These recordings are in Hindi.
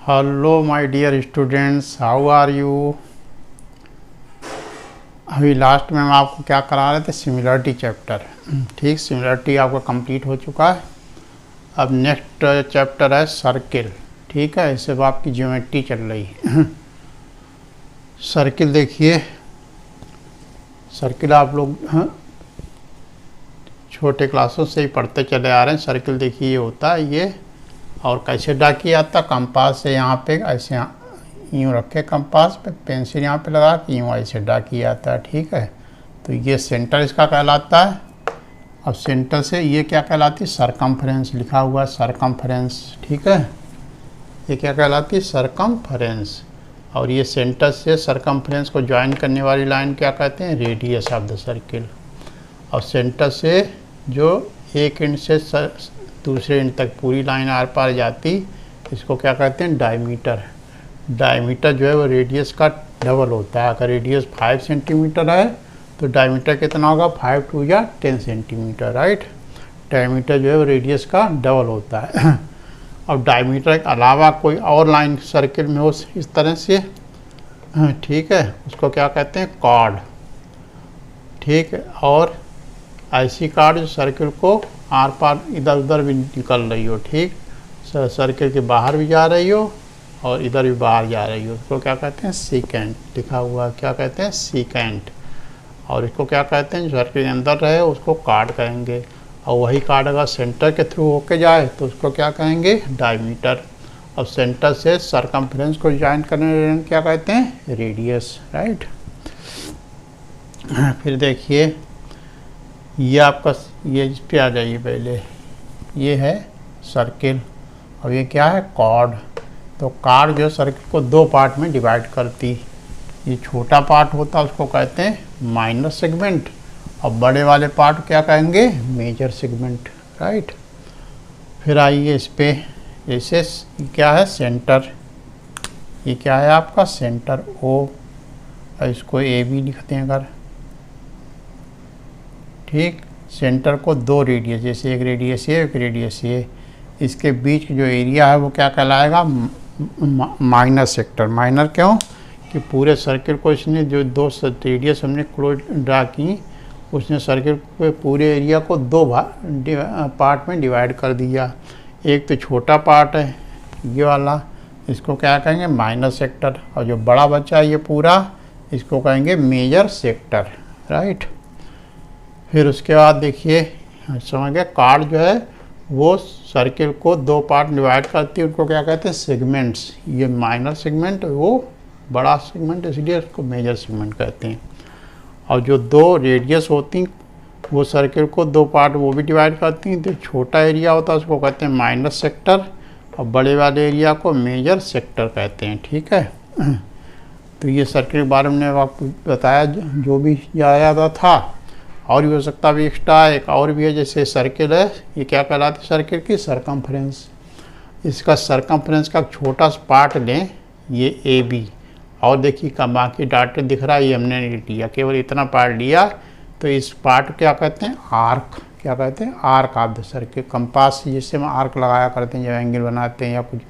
Hello my dear students, how are you. अभी लास्ट में हम आपको क्या करा रहे थे, सिमिलरिटी चैप्टर। ठीक, सिमिलरिटी आपका कंप्लीट हो चुका है। अब नेक्स्ट चैप्टर है सर्किल। ठीक है, इससे आपकी ज्योमेट्री चल रही है। सर्किल देखिए, सर्किल आप लोग छोटे क्लासों से ही पढ़ते चले आ रहे हैं। सर्किल देखिए ये होता है ये, और कैसे ड्रा किया जाता है। कंपास से यहाँ पे ऐसे यूँ रखे कंपास पे, पेंसिल यहाँ पे लगा के यूँ ऐसे ड्रा किया जाता है। ठीक है, तो ये सेंटर इसका कहलाता है। अब सेंटर से ये क्या कहलाती है, सरकमफ्रेंस लिखा हुआ है, सरकमफ्रेंस। ठीक है, ये क्या कहलाती है, सरकमफ्रेंस। और ये सेंटर से सरकमफ्रेंस को ज्वाइन करने वाली लाइन क्या कहते हैं, रेडियस ऑफ द सर्किल। और सेंटर से जो एक एंड से दूसरे एंड तक पूरी लाइन आर पार जाती, इसको क्या कहते हैं, डायमीटर। डायमीटर जो है वो रेडियस का डबल होता है। अगर रेडियस 5 सेंटीमीटर है तो डायमीटर कितना होगा, 5 2 या 10 सेंटीमीटर। राइट, डायमीटर जो है वो रेडियस का डबल होता है। अब डायमीटर के अलावा कोई और लाइन सर्किल में हो इस तरह से, ठीक है, उसको क्या कहते हैं, कॉर्ड। ठीक है, और ऐसी कार्ड जो सर्किल को आर पार इधर उधर भी निकल रही हो। ठीक, सर्किल के बाहर भी जा रही हो और इधर भी बाहर जा रही हो, उसको क्या कहते हैं, सीकेंट। लिखा हुआ क्या कहते हैं, सीकेंट। और इसको क्या कहते हैं, जो सर्किल के अंदर रहे उसको कार्ड कहेंगे। और वही कार्ड अगर सेंटर के थ्रू होके जाए तो उसको क्या कहेंगे, डायमीटर। और सेंटर से सरकमफ्रेंस को ज्वाइन करने क्या कहते हैं, रेडियस। राइट, फिर देखिए ये आपका, ये इस पे आ जाइए पहले, ये है सर्किल और ये क्या है, कॉर्ड। तो कॉर्ड जो सर्किल को दो पार्ट में डिवाइड करती, ये छोटा पार्ट होता है उसको कहते हैं माइनर सेगमेंट, और बड़े वाले पार्ट क्या कहेंगे, मेजर सेगमेंट। राइट, फिर आइए इस पे, जैसे क्या है, सेंटर। ये क्या है आपका, सेंटर ओ, और इसको ए भी लिखते हैं अगर। ठीक, सेंटर को दो रेडियस, जैसे एक रेडियस ये एक रेडियस ये, इसके बीच जो एरिया है वो क्या कहलाएगा, माइनर सेक्टर। माइनर क्यों, कि पूरे सर्किल को इसने जो दो रेडियस हमने क्लोज ड्रा की, उसने सर्किल के पूरे एरिया को दो पार्ट में डिवाइड कर दिया। एक तो छोटा पार्ट है ये वाला, इसको क्या कहेंगे, माइनर सेक्टर। और जो बड़ा बच्चा है ये पूरा, इसको कहेंगे मेजर सेक्टर। राइट, फिर उसके बाद देखिए, समझ गए, कार्ड जो है वो सर्किल को दो पार्ट डिवाइड करती है, उनको क्या कहते हैं, सेगमेंट्स। ये माइनर सेगमेंट, वो बड़ा सेगमेंट, इसलिए उसको मेजर सेगमेंट कहते हैं। और जो दो रेडियस होती वो सर्किल को दो पार्ट वो भी डिवाइड करती हैं। तो छोटा एरिया होता है उसको कहते हैं माइनर सेक्टर, और बड़े वाले एरिया को मेजर सेक्टर कहते हैं। ठीक है, तो ये सर्किल के बारे में आपको बताया जो भी ज़्यादा था। और भी हो सकता है एक्स्ट्रा, एक और भी है, जैसे सर्किल है, ये क्या कहलाती है सर्किल की, सरकमफ्रेंस। इसका सरकमफ्रेंस का छोटा सा पार्ट लें, ये ए बी, और देखिए का बाकी डाटा दिख रहा है, ये हमने नहीं लिया, केवल इतना पार्ट लिया। तो इस पार्ट क्या कहते हैं, आर्क। क्या कहते हैं, arc of the circle. Compass जिससे हम आर्क लगाया करते हैं, जब एंगल बनाते हैं या कुछ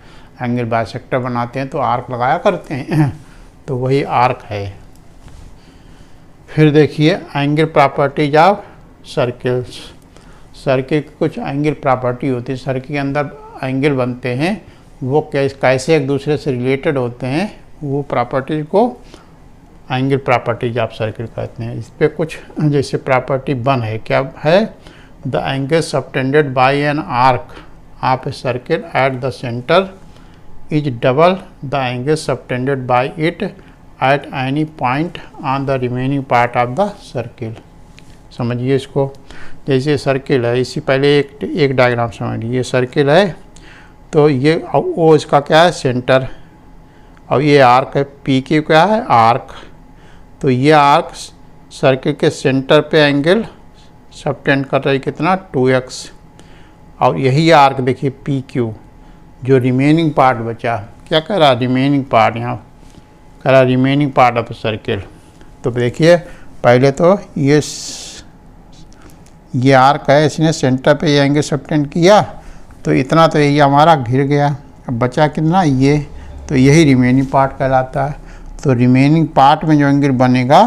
एंगल बाइसेक्टर बनाते हैं तो आर्क लगाया करते हैं। तो वही आर्क है। फिर देखिए angle properties of circles. Circle की कुछ एंगल प्रॉपर्टी होती है, सर्किल के अंदर एंगल बनते हैं, वो कैसे एक दूसरे से रिलेटेड होते हैं, वो प्रॉपर्टीज को एंगल प्रॉपर्टीज ऑफ सर्किल कहते हैं। इस पर कुछ जैसे प्रॉपर्टी 1 है, क्या है, the angle subtended bye an arc of a circle eight the centre is double the angle subtended bye it at any point on the remaining part of the circle. समझिए इसको, जैसे सर्किल है, इसी पहले एक डायग्राम समझिए। ये सर्किल है, तो ये वो इसका क्या है, सेंटर, और ये आर्क है, पी की क्या है, आर्क। तो ये आर्क सर्किल के सेंटर पे एंगल सबटेंड कर रही कितना, 2x। और यही आर्क देखिए पी क्यू, जो रिमेनिंग पार्ट बचा, क्या कर रहा, रिमेनिंग पार्ट, यहाँ कर रहा रिमेनिंग पार्ट ऑफ सर्किल। तो देखिए पहले तो ये आर्क है, इसने सेंटर पे ये एंगल सबटेंड किया, तो इतना तो ये हमारा घिर गया। अब बचा कितना, ये तो यही रिमेनिंग पार्ट कहलाता है। तो रिमेनिंग पार्ट में जो एंगल बनेगा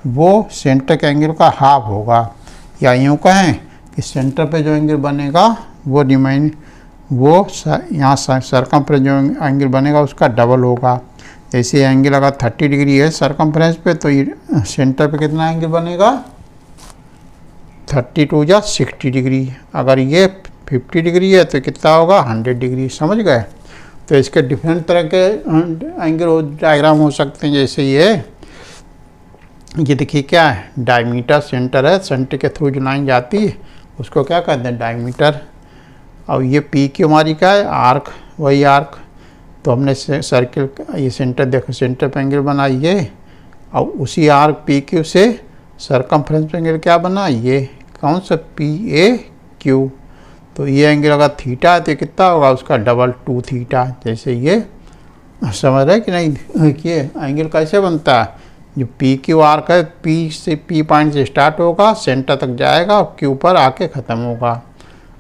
वो सेंटर के एंगल का हाफ होगा, या यूँ कहें कि सेंटर पे जो एंगल बनेगा वो यहाँ सरकमफ्रेंस जो एंगल बनेगा उसका डबल होगा। जैसे एंगल अगर 30 डिग्री है सरकमफ्रेंस पे, तो ये सेंटर पे कितना एंगल बनेगा, 32 या 60 डिग्री। अगर ये 50 डिग्री है तो कितना होगा, 100 डिग्री। समझ गए? तो इसके डिफरेंट तरह के एंगल डायग्राम हो सकते हैं। जैसे ये देखिए क्या है, डायमीटर सेंटर है, सेंटर के थ्रू जो लाइन जाती है उसको क्या कहते हैं, डायमीटर। और ये पी क्यू हमारी क्या है, आर्क, वही आर्क। तो हमने सर्किल ये सेंटर देखो, सेंटर पे एंगल बनाइए और उसी आर्क पी क्यू से सरकमफ्रेंस पे एंगल क्या बना, ये कौन सा, पी ए क्यू। तो ये एंगल अगर थीटा है तो कितना होगा, उसका डबल 2 थीटा। जैसे ये समझ रहे कि नहीं, ये एंगल कैसे बनता है, जो पी क्यू आर्क है, पी पॉइंट से स्टार्ट होगा, सेंटर तक जाएगा और क्यू पर आके ख़त्म होगा।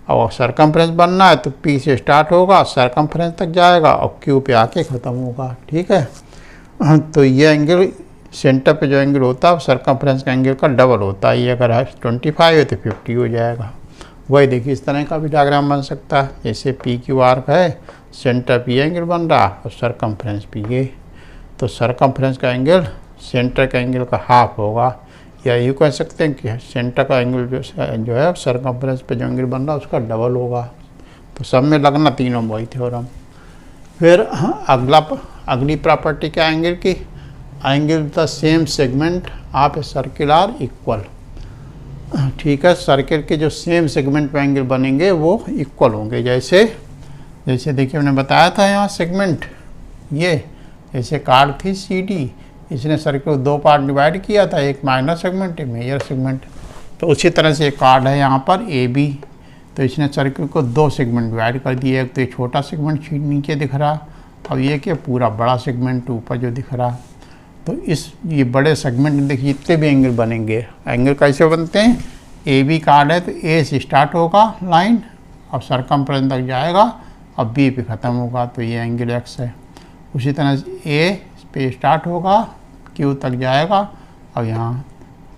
और सरकमफ्रेंस बनना है तो पी से स्टार्ट होगा, सरकमफ्रेंस तक जाएगा और क्यू पे आके ख़त्म होगा। ठीक है? तो ये एंगल सेंटर पे जो एंगल होता है सरकमफ्रेंस का एंगल का डबल होता है। ये अगर 25 है तो 50 हो जाएगा। वही देखिए इस तरह का भी डायग्राम बन सकता है। जैसे पी क्यू आर्क है, सेंटर पी एंगल बन रहा और सरकमफ्रेंस पी ए। तो सरकमफ्रेंस का एंगल सेंटर का एंगल का हाफ होगा, या यूँ कह सकते हैं कि सेंटर का एंगल जो है सरकमफ्रेंस पे जो एंगल बन रहा है उसका डबल होगा। तो सब में लगना तीनों वही थ्योरम। फिर अगली प्रॉपर्टी क्या एंगल की, angle the same segment of a circle are equal. ठीक है, सर्किल के जो सेम सेगमेंट पे एंगल बनेंगे वो इक्वल होंगे। जैसे देखिए हमने बताया था यहाँ सेगमेंट, ये जैसे कार्ड थी सी डी, इसने सर्किल को 2 पार्ट डिवाइड किया था, एक माइनर सेगमेंट, एक मेजर सेगमेंट। तो उसी तरह से एक कार्ड है यहाँ पर ए बी, तो इसने सर्किल को 2 सेगमेंट डिवाइड कर दिए। एक तो ये छोटा सेगमेंट नीचे दिख रहा और ये क्या पूरा बड़ा सेगमेंट ऊपर जो दिख रहा। तो ये बड़े सेगमेंट देखिए जितने भी एंगल बनेंगे, एंगल कैसे बनते हैं, ए बी कार्ड है तो ए से स्टार्ट होगा लाइन और सरकमफ्रेंस तक जाएगा और बी पे ख़त्म होगा, तो ये एंगल एक्स है। उसी तरह से ए पे स्टार्ट होगा, क्यू तक जाएगा और यहाँ,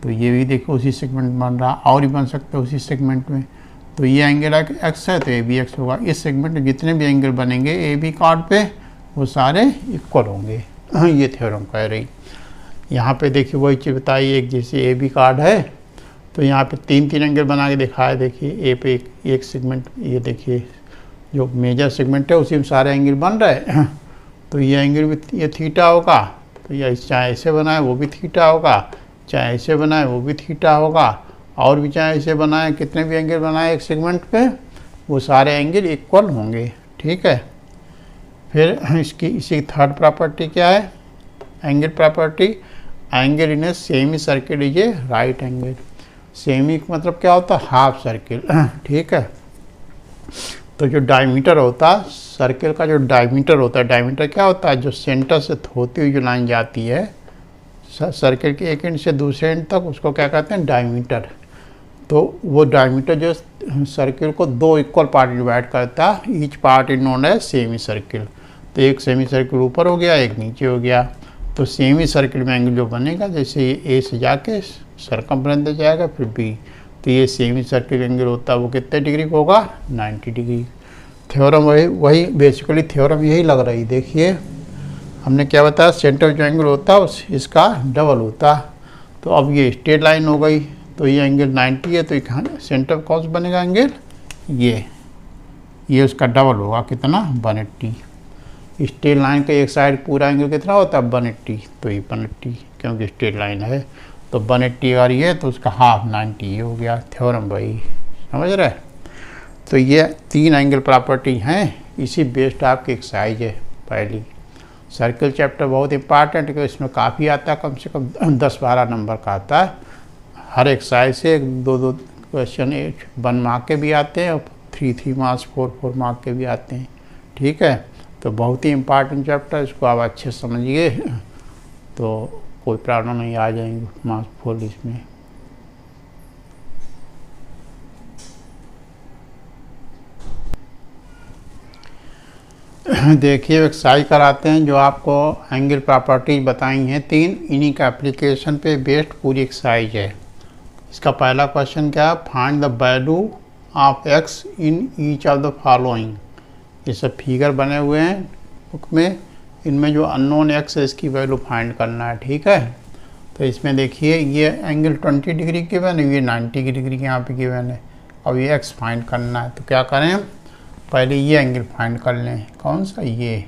तो ये भी देखो उसी सेगमेंट बन रहा, और भी बन सकते हैं उसी सेगमेंट में। तो ये एंगल एक्स है तो ए बी एक्स होगा। इस सेगमेंट में जितने भी एंगल बनेंगे ए बी कार्ड पे वो सारे इक्वल होंगे। ये थ्योरम कह रही। यहाँ पे देखिए वही चीज़ बताई, एक जैसे ए बी कार्ड है तो यहाँ पे 3 एंगल बना के दिखाया। देखिए ए पे एक सेगमेंट, ये देखिए जो मेजर सेगमेंट है उसी में सारे एंगल बन रहे हैं। तो ये एंगल भी ये थीटा होगा, तो ये चाहे ऐसे बनाए वो भी थीटा होगा, चाहे ऐसे बनाए वो भी थीटा होगा, और भी चाहे ऐसे बनाए, कितने भी एंगल बनाए एक सेगमेंट पे वो सारे एंगल इक्वल होंगे। ठीक है? फिर इसी थर्ड प्रॉपर्टी क्या है, angle property, angle in a semi circle is a right angle. Semi मतलब क्या होता है, हाफ सर्किल। ठीक है? तो जो डायमीटर होता है सर्किल का, जो डायमीटर होता है, डायमीटर क्या होता है, जो सेंटर से होती हुई जो लाइन जाती है सर्किल के एक एंड से दूसरे एंड तक, उसको क्या कहते हैं, डायमीटर। तो वो डायमीटर जो सर्किल को 2 इक्वल पार्ट डिवाइड करता है, each part is known as semi circle. तो एक सेमी सर्किल ऊपर हो गया, एक नीचे हो गया। तो सेमी सर्किल में एंगल जो बनेगा, जैसे ये ए से जाके सरकमफ्रेंस तक जाएगा फिर बी, तो ये सेमी सर्किल एंगल होता है वो कितने डिग्री का होगा, 90 डिग्री। थ्योरम वही बेसिकली थ्योरम यही लग रही। देखिए हमने क्या बताया, सेंटर जो एंगल होता है इसका डबल होता। तो अब ये स्ट्रेट लाइन हो गई, तो ये एंगल 90 है, तो सेंटर कौन सा बनेगा एंगल, ये उसका डबल होगा, कितना, 180। स्ट्रेट लाइन का एक साइड पूरा एंगल कितना होता है, 180, तो ये 180 क्योंकि स्ट्रेट लाइन है। तो 180 अगर ये तो उसका हाफ 90 हो गया। थ्योरम भाई समझ रहे। तो ये 3 एंगल प्रॉपर्टी हैं, इसी बेस्ड आपकी एक्सरसाइज है पहली। सर्किल चैप्टर बहुत इंपॉर्टेंट है, इसमें काफ़ी आता है, कम से कम 10-12 नंबर का आता है। हर एक्सरसाइज से 2-2 क्वेश्चन 1 मार्क के भी आते हैं और 3-3 मार्क्स 4-4 मार्क के भी आते हैं। ठीक है? तो बहुत ही इम्पॉर्टेंट चैप्टर, इसको आप अच्छे से समझिए तो कोई प्रॉब्लम नहीं आ जाएंगे मार्क्स फुल इसमें। देखिए एक्सरसाइज कराते हैं जो आपको एंगल प्रॉपर्टीज बताई हैं 3, इन्हीं का एप्लीकेशन पे बेस्ड पूरी एक्सरसाइज है। इसका पहला क्वेश्चन क्या है, find the value of x in each of the following. ये सब फिगर बने हुए हैं बुक में, इनमें जो अननोन एक्स है इसकी वैल्यू फाइंड करना है। ठीक है, तो इसमें देखिए ये एंगल 20 डिग्री गिवन है, ये 90 डिग्री के यहाँ पे गिवन है। अब ये एक्स फाइंड करना है, तो क्या करें, पहले ये एंगल फाइंड कर लें। कौन सा, ये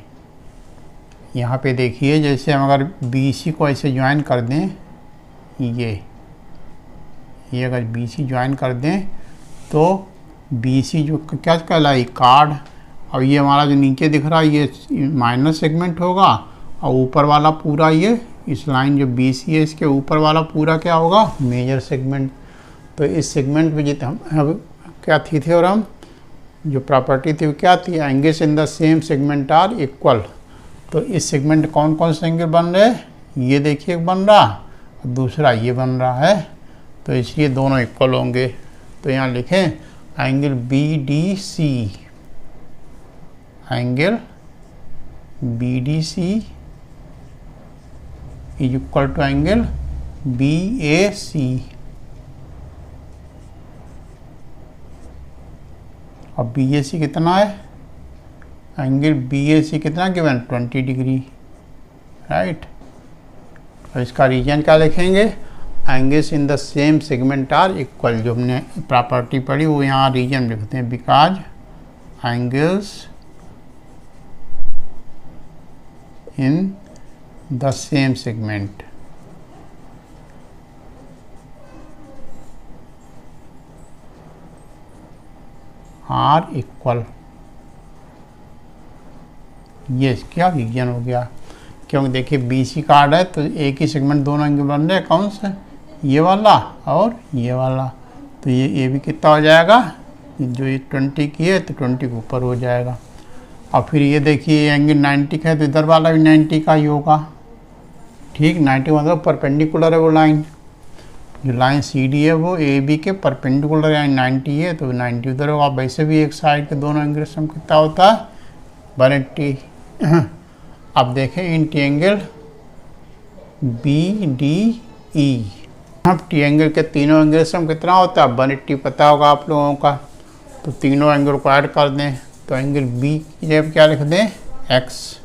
यहाँ पे देखिए, जैसे हम अगर BC को ऐसे ज्वाइन कर दें, ये अगर BC ज्वाइन कर दें तो BC जो क्या कहलाई, कार्ड। और ये हमारा जो नीचे दिख रहा है ये माइनर सेगमेंट होगा, और ऊपर वाला पूरा ये इस लाइन जो BC है इसके ऊपर वाला पूरा क्या होगा, मेजर सेगमेंट। तो इस सेगमेंट में जितने हम क्या थी थ्योरम जो प्रॉपर्टी थी वो क्या थी, angles in the same segment are equal. तो इस सेगमेंट कौन कौन से एंगल बन रहे, ये देखिए बन रहा और दूसरा ये बन रहा है, तो इसलिए दोनों इक्वल होंगे। तो यहाँ लिखें angle BDC, angle BDC is equal to angle BAC। अब BAC कितना है, एंगल BAC कितना गिवन, 20 डिग्री, राइट। और इसका रीजन क्या लिखेंगे, angles in the same segment are equal. जो हमने प्रॉपर्टी पढ़ी वो यहाँ रीजन लिखते हैं, because angles in the same segment are equal. ये क्या रीजन हो गया, क्योंकि देखिए BC कार्ड है तो एक ही सेगमेंट दोनों एंगल बन रहे हैं, कौन सा, ये वाला और ये वाला। तो ये भी कितना हो जाएगा, जो ये 20 की है तो 20 के ऊपर हो जाएगा। और फिर ये देखिए एंगल 90 का है तो इधर वाला भी 90 का ही होगा। ठीक, 90 मतलब परपेंडिकुलर है वो लाइन, जो लाइन CD है वो AB के परपेंडिकुलर यानी 90 है, तो 90 उधर होगा। वैसे भी एक साइड के दोनों एंगल सम कितना होता है, 180। अब देखें इन ट्रायंगल BDE, अब ट्रायंगल के तीनों एंगल सम कितना होता है, 180 पता होगा आप लोगों का। तो तीनों एंगल को ऐड कर दें, तो एंगल B की जगह क्या लिख दें, X।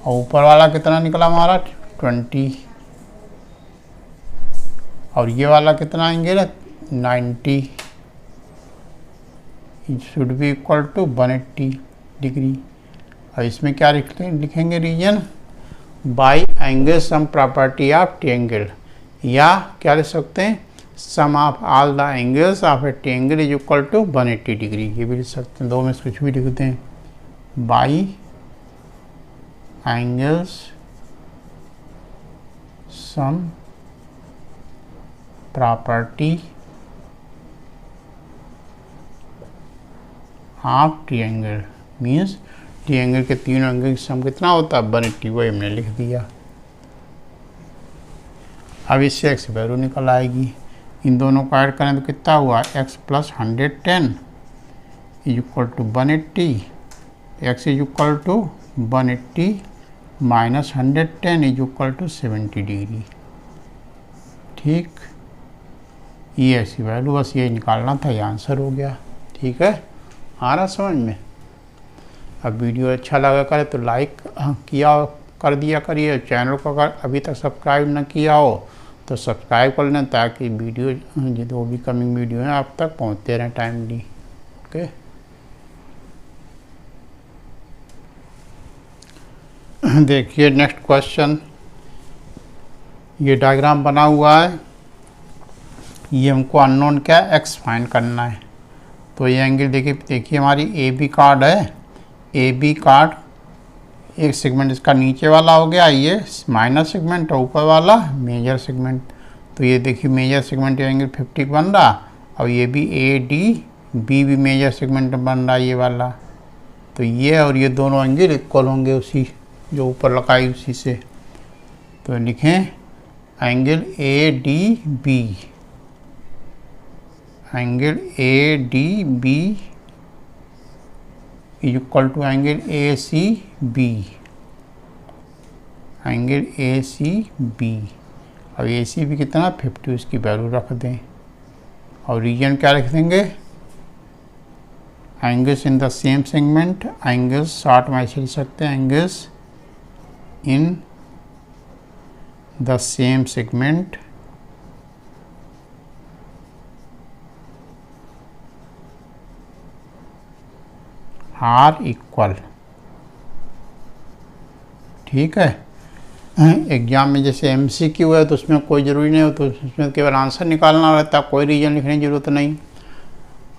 और ऊपर वाला कितना निकला हमारा, 20। और ये वाला कितना एंगल है, 90। It should be equal to 180 degree. और इसमें क्या लिखेंगे reason, by angle sum property of triangle, या क्या लिख सकते हैं, sum of all the angles of a triangle is equal to 180 degree. ये भी लिख सकते हैं, दो में से कुछ भी लिखते हैं, by angles sum property of triangle, means triangle के तीनों एंगल की सम कितना होता है, 180, वही हमने लिख दिया। अब इससे एक्स वैल्यू निकल आएगी, इन दोनों को ऐड करें तो कितना हुआ, x plus 110 is equal to 180, x is equal to 180 minus 110 is equal to 70 degree. ठीक, ये ऐसी वैल्यू, बस ये निकालना था, ये आंसर हो गया। ठीक है, आ रहा समझ में। अब वीडियो अच्छा लगा करे तो लाइक कर दिया करिए, चैनल को अगर अभी तक सब्सक्राइब न किया हो तो सब्सक्राइब कर लें, ताकि वीडियो जो भी कमिंग वीडियो है आप तक पहुंचते रहें टाइमली। ओके, देखिए नेक्स्ट क्वेश्चन, ये डायग्राम बना हुआ है, ये हमको अननोन क्या एक्स फाइंड करना है। तो ये एंगल देखिए हमारी AB कार्ड है, AB कार्ड एक सेगमेंट इसका नीचे वाला हो गया, ये माइनर सेगमेंट और ऊपर वाला मेजर सेगमेंट। तो ये देखिए मेजर सेगमेंट एंगल 50 बन रहा, और ये भी ADB भी मेजर सेगमेंट बन रहा ये वाला। तो ये और ये दोनों एंगल इक्वल होंगे उसी जो ऊपर लगाई उसी से। तो लिखें angle ADB, angle ADB is equal to angle A C B, angle A C B. अब ए सी बी कितना 50, उसकी वैल्यू रख दें और रीजन क्या रख देंगे, angles in the same segment, angles short में ऐसे लिख सकते हैं, angles in the same segment are equal. ठीक है, एग्जाम में जैसे एमसीक्यू है तो उसमें कोई ज़रूरी नहीं हो, तो उसमें केवल आंसर निकालना रहता, कोई रीजन लिखने की ज़रूरत नहीं।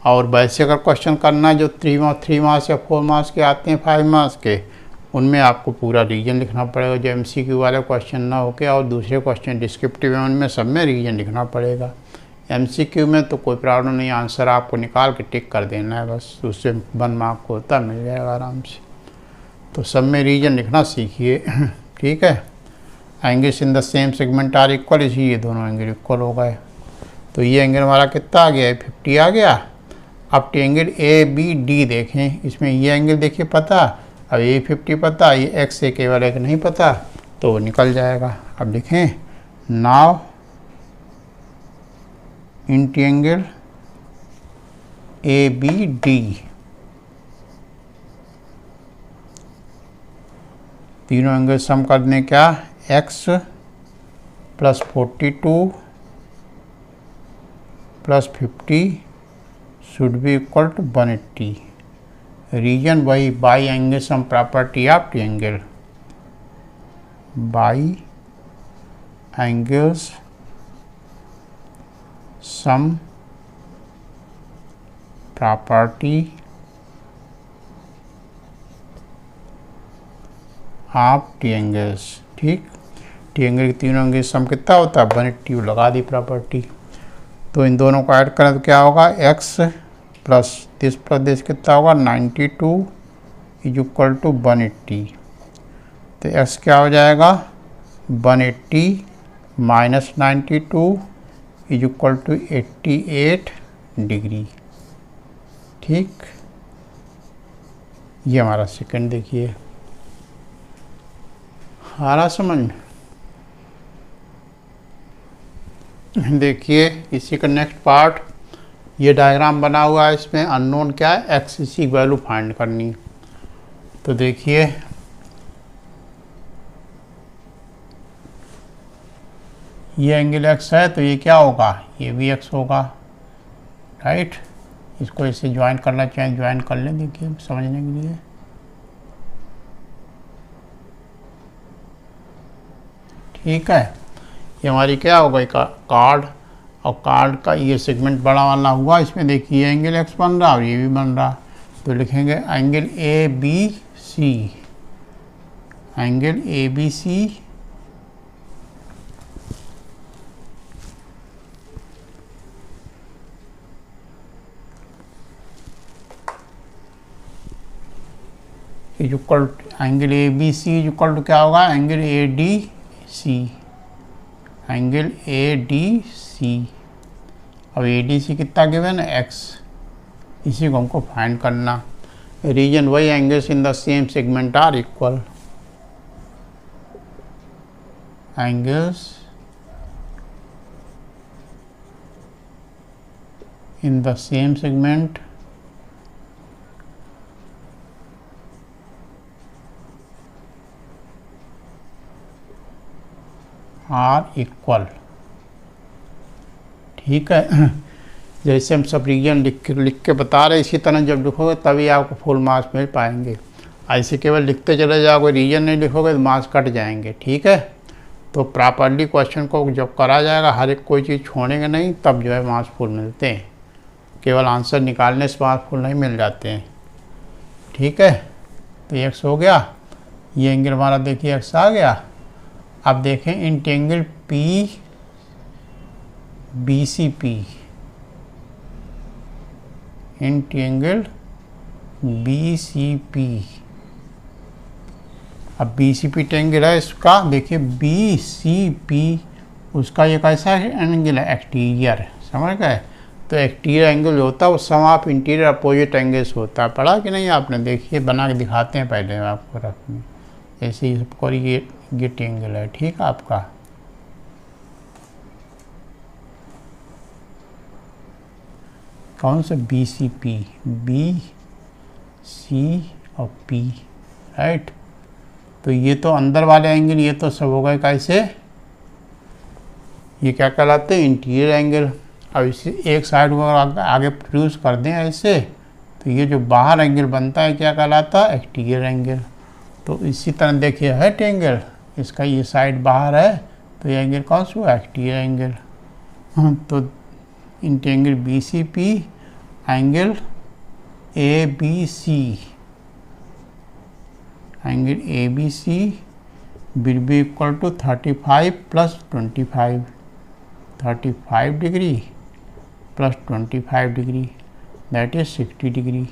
और वैसे अगर क्वेश्चन करना है जो 3 मार्क्स या 4 मार्क्स के आते हैं, 5 मार्क्स के, उनमें आपको पूरा रीजन लिखना पड़ेगा, जो एमसीक्यू वाले क्वेश्चन ना होके और दूसरे क्वेश्चन डिस्क्रिप्टिव है उनमें सब में रीजन लिखना पड़ेगा। एमसीक्यू में तो कोई प्रॉब्लम नहीं, आंसर आपको निकाल के टिक कर देना है बस, उससे 1 मार्क होता मिल जाएगा आराम से। तो सब में रीजन लिखना सीखिए। ठीक है, angles in the same segment are equal, इसी ये दोनों एंगल इक्वल हो गए। तो ये एंगल हमारा कितना आ गया है, 50 आ गया। अब एंगल ए बी डी देखें, इसमें ये एंगल देखिए पता, अब ये 50 पता, ये एक्स से केवल एक नहीं पता, तो वो निकल जाएगा। अब लिखें now in triangle A B D, तीनों एंगल सम कर दें, क्या x plus 42 plus 50 should be equal to 180। Reason वही by angle sum property of triangle, by angles sum property of triangles. ठीक, ट्रायंगल के तीनों एंगल सम कितना होता है, 180, लगा दी प्रॉपर्टी। तो इन दोनों को ऐड करें तो क्या होगा, x प्लस दिस कितना होगा 92 इज इक्वल टू 180। तो x क्या हो जाएगा 180 minus 92 is equal to 88 degree. ठीक, ये हमारा सेकंड देखिए आ रहा समझ। देखिए इसी का नेक्स्ट पार्ट, ये डायग्राम बना हुआ है, इसमें अननोन क्या है, एक्स, इसी वैल्यू फाइंड करनी। तो देखिए ये एंगल एक्स है, तो ये क्या होगा, ये भी एक्स होगा, राइट। इसको इसे ज्वाइन करना चाहिए, ज्वाइन कर लें, देखिए समझने के लिए। ठीक है, ये हमारी क्या होगा, कार्ड, और कार्ड का ये सेगमेंट बड़ा वाला हुआ, इसमें देखिए एंगल एक्स बन रहा और ये भी बन रहा। तो लिखेंगे angle A B C, angle A B C is equal to, angle A B C is equal to क्या होगा, angle A D C, angle A D C. अब ए डी सी कितना गिवन है, एक्स, इसी को हमको फाइंड करना। रीजन वही, angles in the same segment are equal, angles in the same segment are equal. ठीक है, जैसे हम सब रीजन लिख के बता रहे, इसी तरह जब लिखोगे तभी आपको फुल मार्क्स मिल पाएंगे। ऐसे केवल लिखते चले जाओगे, रीजन नहीं लिखोगे तो मार्क्स कट जाएंगे। ठीक है, तो प्रॉपरली क्वेश्चन को जब करा जाएगा, हर एक कोई चीज़ छोड़ेंगे नहीं, तब जो है मार्क्स फुल मिलते हैं। केवल आंसर निकालने से मार्क्स फुल नहीं मिल जाते हैं। ठीक है, तो एक्स हो गया, ये एंगल हमारा देखिए एक्स आ गया। अब देखें in triangle P B C P, in triangle B C P. अब बी सी पी ट्रायंगल है, इसका देखिए बी सी पी, उसका ये कैसा है एंगल है, एक्सटीरियर, समझ गए। तो एक्सटीरियर एंगल जो होता है वो सम ऑफ इंटीरियर अपोजिट एंगल्स होता है। पढ़ा कि नहीं आपने? देखिए बना के दिखाते हैं पहले आपको रफ में। ऐसे ही सबको ये ट्रायंगल है, ठीक है आपका। कौन सा? B C P, B C और पी, राइट। तो ये तो अंदर वाले एंगल, ये तो सब हो गए कैसे, ये क्या कहलाते हैं? Interior angle. अब इसी एक साइड को आगे प्रोड्यूस कर दें ऐसे, तो ये जो बाहर एंगल बनता है क्या कहलाता है? Exterior angle. तो इसी तरह देखिए है ट्रायंगल, इसका ये साइड बाहर है, तो ये एंगल कौन सा हुआ? Exterior angle. हाँ, तो in triangle B C P angle A B C, angle A B C will be equal to 35 plus 25, 35 degree plus 25 degree, that is 60 degree.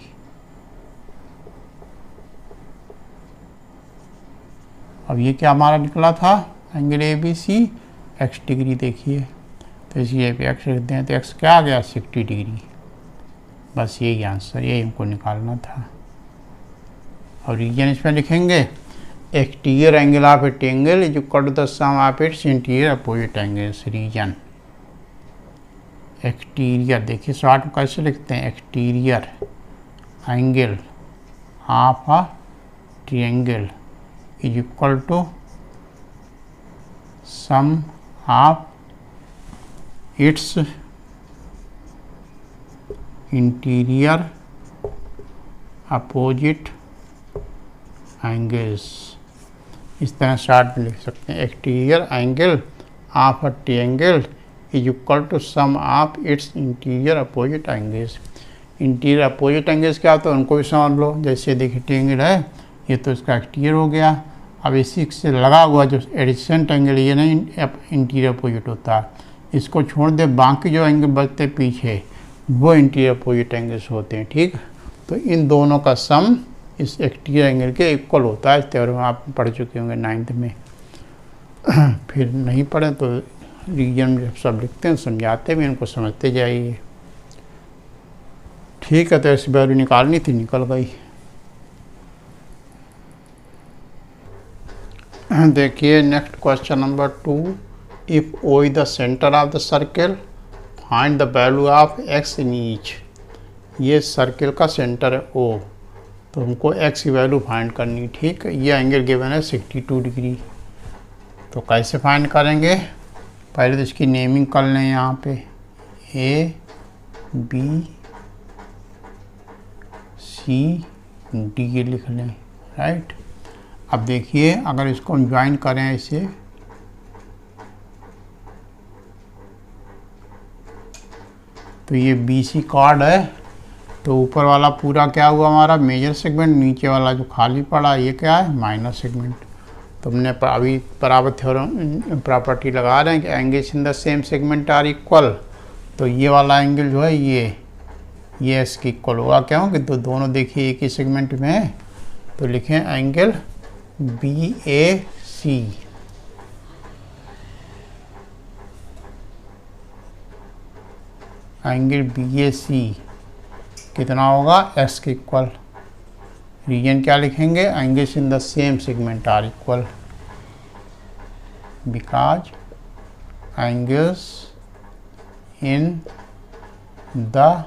अब ये क्या हमारा निकला था? Angle A B C x degree. देखिए तो इसलिए पे एक्स रखते हैं, तो एक्स क्या आ गया? 60 डिग्री। बस यही आंसर, यही हमको निकालना था। और रीजन इसमें लिखेंगे, exterior angle of a triangle is equal to the sum of its interior opposite angles. Reason exterior, देखिए शॉर्ट में कैसे लिखते हैं? Exterior angle of a triangle is equal to sum of its interior opposite angles. इस तरह शॉर्ट में लिख सकते हैं, exterior angle of a triangle is equal to sum of its interior opposite angles. Interior opposite angles क्या होता है उनको भी समझ लो। जैसे देखिए ट्रायंगल है, ये तो इसका एक्सटीरियर हो गया। अब इसी से लगा हुआ जो एडजेसेंट एंगल, ये नहीं इंटीरियर अपोजिट होता, इसको छोड़ दे, बाकी जो एंगल बचते पीछे वो इंटीरियर अपोजिट एंगल्स होते हैं, ठीक। तो इन दोनों का सम इस एक्सटीरियर एंगल के इक्वल होता है। इस थ्योरम आप पढ़ चुके होंगे 9th में। फिर नहीं पढ़े तो रीजन जब सब लिखते हैं समझाते भी, इनको समझते जाइए, ठीक है। तो ऐसी वैल्यू निकालनी थी, निकल गई। देखिए next question number 2, if O is the centre of the circle find the value of x in each. ये सर्कल का सेंटर है ओ, तो हमको एक्स की वैल्यू फाइंड करनी, ठीक। ये एंगल गिवन है 62 डिग्री। तो कैसे फाइंड करेंगे? पहले तो इसकी नेमिंग कर लें, यहाँ पे ए बी सी डी ये लिख लें, राइट। अब देखिए अगर इसको हम ज्वाइन करें ऐसे, तो ये बी सी कॉर्ड है, तो ऊपर वाला पूरा क्या हुआ हमारा मेजर सेगमेंट, नीचे वाला जो खाली पड़ा ये क्या है? Minor segment. तो हमने अभी बराबर थ्योरम प्रॉपर्टी लगा रहे हैं कि angles in the same segment are equal. तो ये वाला एंगल जो है ये इसके इक्वल होगा, क्यों कि तो दोनों देखिए एक ही सेगमेंट में है। तो लिखें angle B A C, angle B A C कितना होगा? एक्स के इक्वल। रीजन क्या लिखेंगे? Angles in the same segment are equal, because angles in the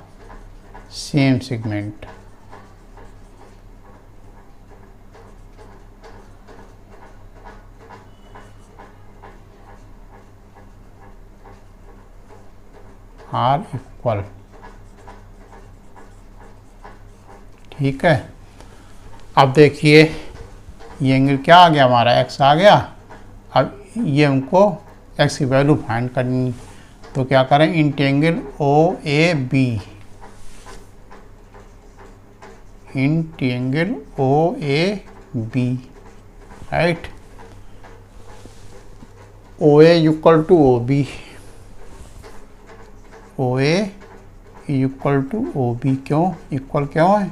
same segment are equal, ठीक है। अब देखिए ये एंगल क्या आ गया हमारा? एक्स आ गया। अब ये हमको एक्स की वैल्यू फाइंड करनी, तो क्या करें? In triangle O A B, in triangle O A B, right. O A equal to O B, O A equal to O B. क्यों इक्वल क्यों है?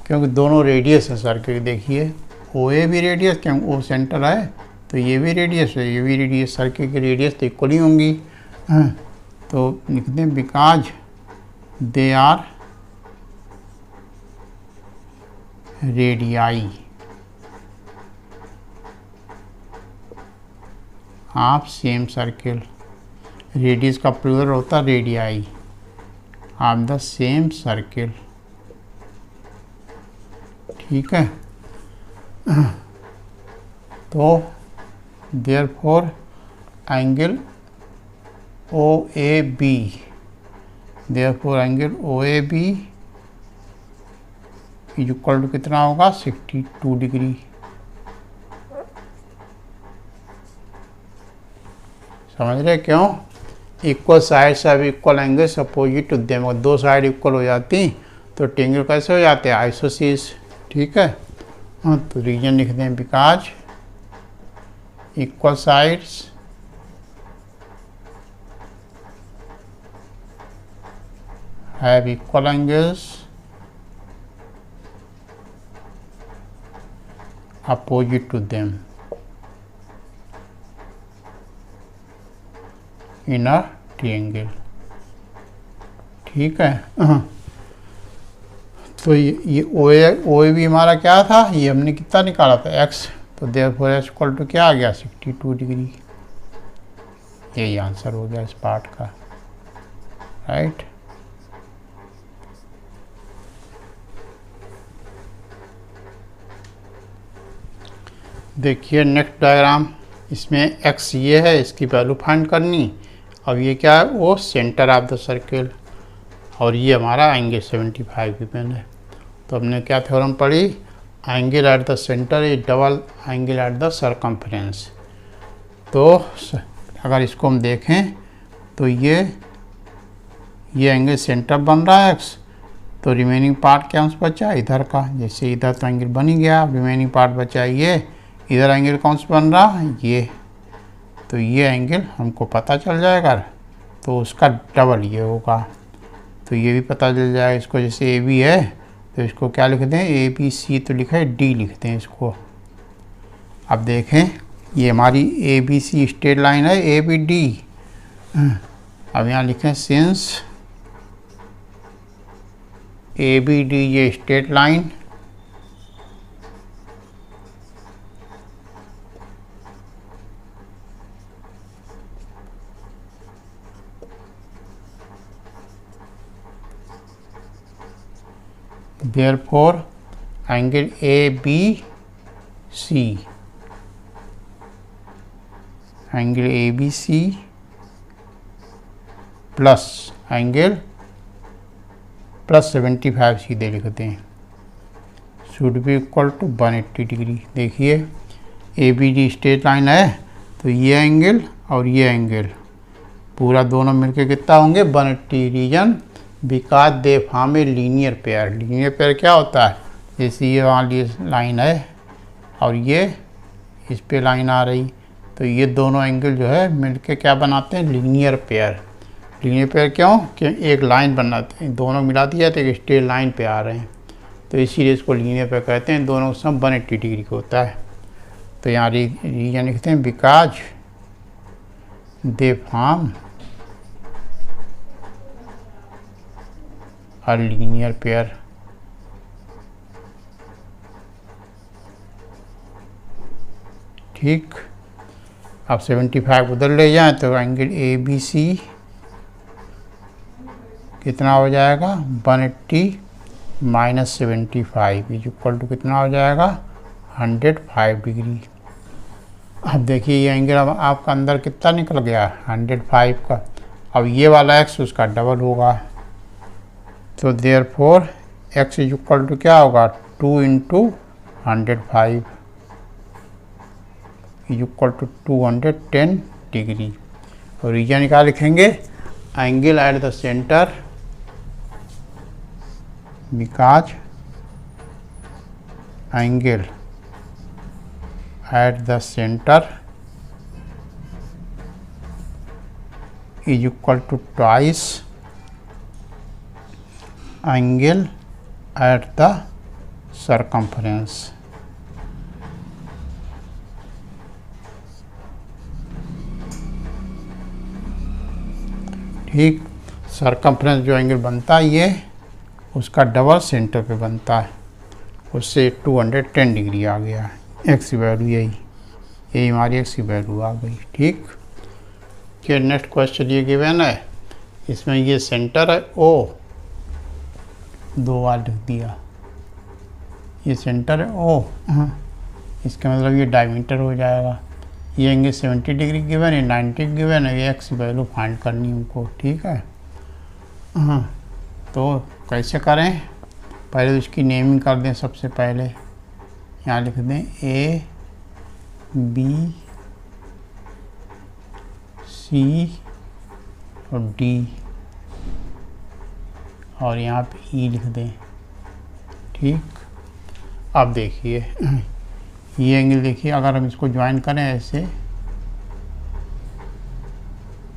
क्योंकि दोनों रेडियस है सर्कल। देखिए ओ ए भी रेडियस, क्यों ओ सेंटर है, तो ये भी रेडियस है, ये भी रेडियस, सर्कल की रेडियस तो इक्वल ही होंगी। तो लिखते हैं because they are radii of same circle. Radius का प्लूरल होता है radii of the same circle. ठीक है, तो therefore angle O A B, therefore angle O A B is equal to कितना होगा 62 डिग्री। समझ रहे क्यों? Equal sides of equal angles opposite to them. अगर दो साइड इक्वल हो जाती तो ट्रायंगल कैसे हो जाते हैं? आइसोसील्स। ठीक है, हाँ, तो रीजन लिख दें because equal sides have equal angles opposite to them in a triangle। ठीक है, तो ये ओ ए भी हमारा क्या था? ये हमने कितना निकाला था? x। तो देयरफॉर x इक्वल टू क्या आ गया? 62 डिग्री। यही आंसर हो गया इस पार्ट का, राइट। देखिए नेक्स्ट डायग्राम, इसमें x ये है, इसकी वैल्यू फाइंड करनी। अब ये क्या है? वो सेंटर ऑफ द सर्किल, और ये हमारा एंगल 75 गिवन है। तो हमने क्या थ्योरम पढ़ी? Angle at the centre is double angle at the circumference. तो अगर इसको हम देखें तो ये एंगल सेंटर बन रहा है x, तो रिमेनिंग पार्ट क्या बचा? इधर का। जैसे इधर तो एंगल बन ही गया, रिमेनिंग पार्ट बचा ये। इधर एंगल कौन सा बन रहा है? ये। तो ये एंगल हमको पता चल जाएगा, तो उसका डबल ये होगा। तो ये भी पता चल जाएगा इसको। जैसे ए बी है तो इसको क्या लिखते हैं? ए बी सी तो लिखा है, डी लिखते हैं इसको। अब देखें, ये हमारी A B C straight line है, ए बी डी। अब यहाँ लिखें सिंस ए बी डी ये straight line, therefore angle ABC, angle ABC plus angle plus 75 सीधे लिखते हैं, should be equal to 180 degree. देखिए A B D straight line है, तो ये एंगल और ये एंगल पूरा दोनों मिलके कितना होंगे? 180। Reason because they form a linear pair. Linear pair क्या होता है? जैसे ये वाली लाइन है और ये इस पे लाइन आ रही, तो ये दोनों एंगल जो है मिलके क्या बनाते हैं? Linear pair. लीनियर पेयर क्यों? कि एक लाइन बनाते हैं, दोनों मिला दिया तो एक स्ट्रेट लाइन पे आ रहे हैं, तो इसीलिए इसको लीनियर पेयर कहते हैं। दोनों का सम 180 डिग्री का होता है। तो यहाँ रीजन लिखते हैं because they form a linear pair। ठीक, अब 75 उधर ले जाएं तो एंगल ए बी सी कितना हो जाएगा? 180 माइनस 75 इज इक्वल टू कितना हो जाएगा? 105 डिग्री। अब देखिए ये एंगल अब आपका अंदर कितना निकल गया? 105 का। अब ये वाला x उसका डबल होगा, तो therefore x is equal to क्या होगा? 2 into 105 is equal to 210 degree. और रीजन क्या लिखेंगे? Angle at the centre because angle at the centre is equal to twice angle at the circumference. ठीक, सरकमफ्रेंस जो एंगल बनता है ये उसका डबल सेंटर पे बनता है, उससे 210 डिग्री आ गया है। एक्स की वैल्यू यही हमारी एक्स की वैल्यू आ गई। ठीक, कि नेक्स्ट क्वेश्चन ये गिवन है, इसमें ये सेंटर है ओ, 2 बार लिख दिया, ये सेंटर है ओ, इसका मतलब ये डायमीटर हो जाएगा। ये एंगल 70 डिग्री गिवन है, 90 गिवन है, ये एक्स की वैल्यू फाइंड करनी हमको। ठीक है, तो कैसे करें, पहले तो इसकी नेमिंग कर दें। सबसे पहले यहाँ लिख दें ए बी सी और डी, और यहाँ पे ई लिख दें। ठीक, अब देखिए ये एंगल देखिए, अगर हम इसको ज्वाइन करें ऐसे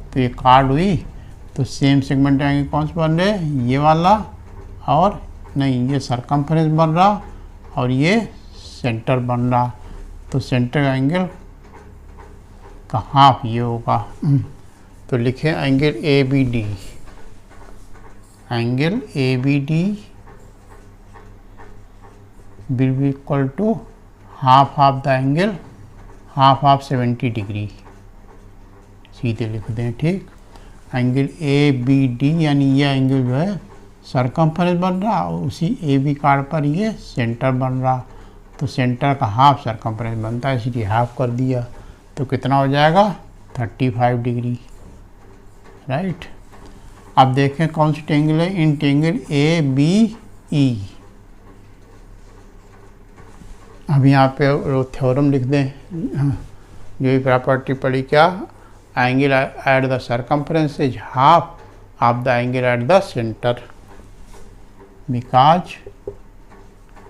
तो ये कार्ड हुई, तो सेम सेगमेंट एंगल कौन से बन रहे, ये वाला, और नहीं ये सरकमफ्रेंस बन रहा और ये सेंटर बन रहा। तो सेंटर एंगल का हाफ ये होगा। तो लिखें angle A B D, angle A B D will be equal to half of the angle, half of 70 degree, सीधे लिख दें। ठीक, एंगल ए बी डी यानी ये एंगल जो है सरकमफ्रेंस बन रहा और उसी ए बी कार्ड पर ये सेंटर बन रहा, तो सेंटर का हाफ सरकमफ्रेंस बनता है, इसलिए हाफ कर दिया। तो कितना हो जाएगा, 35 डिग्री। राइट, अब देखें कौन सी ट्रायंगल है, इन ट्रायंगल ए बी ई। अब यहाँ पे थ्योरम लिख दें, जो भी प्रॉपर्टी पड़ी, क्या, angle at the circumference is half of the angle at the centre, because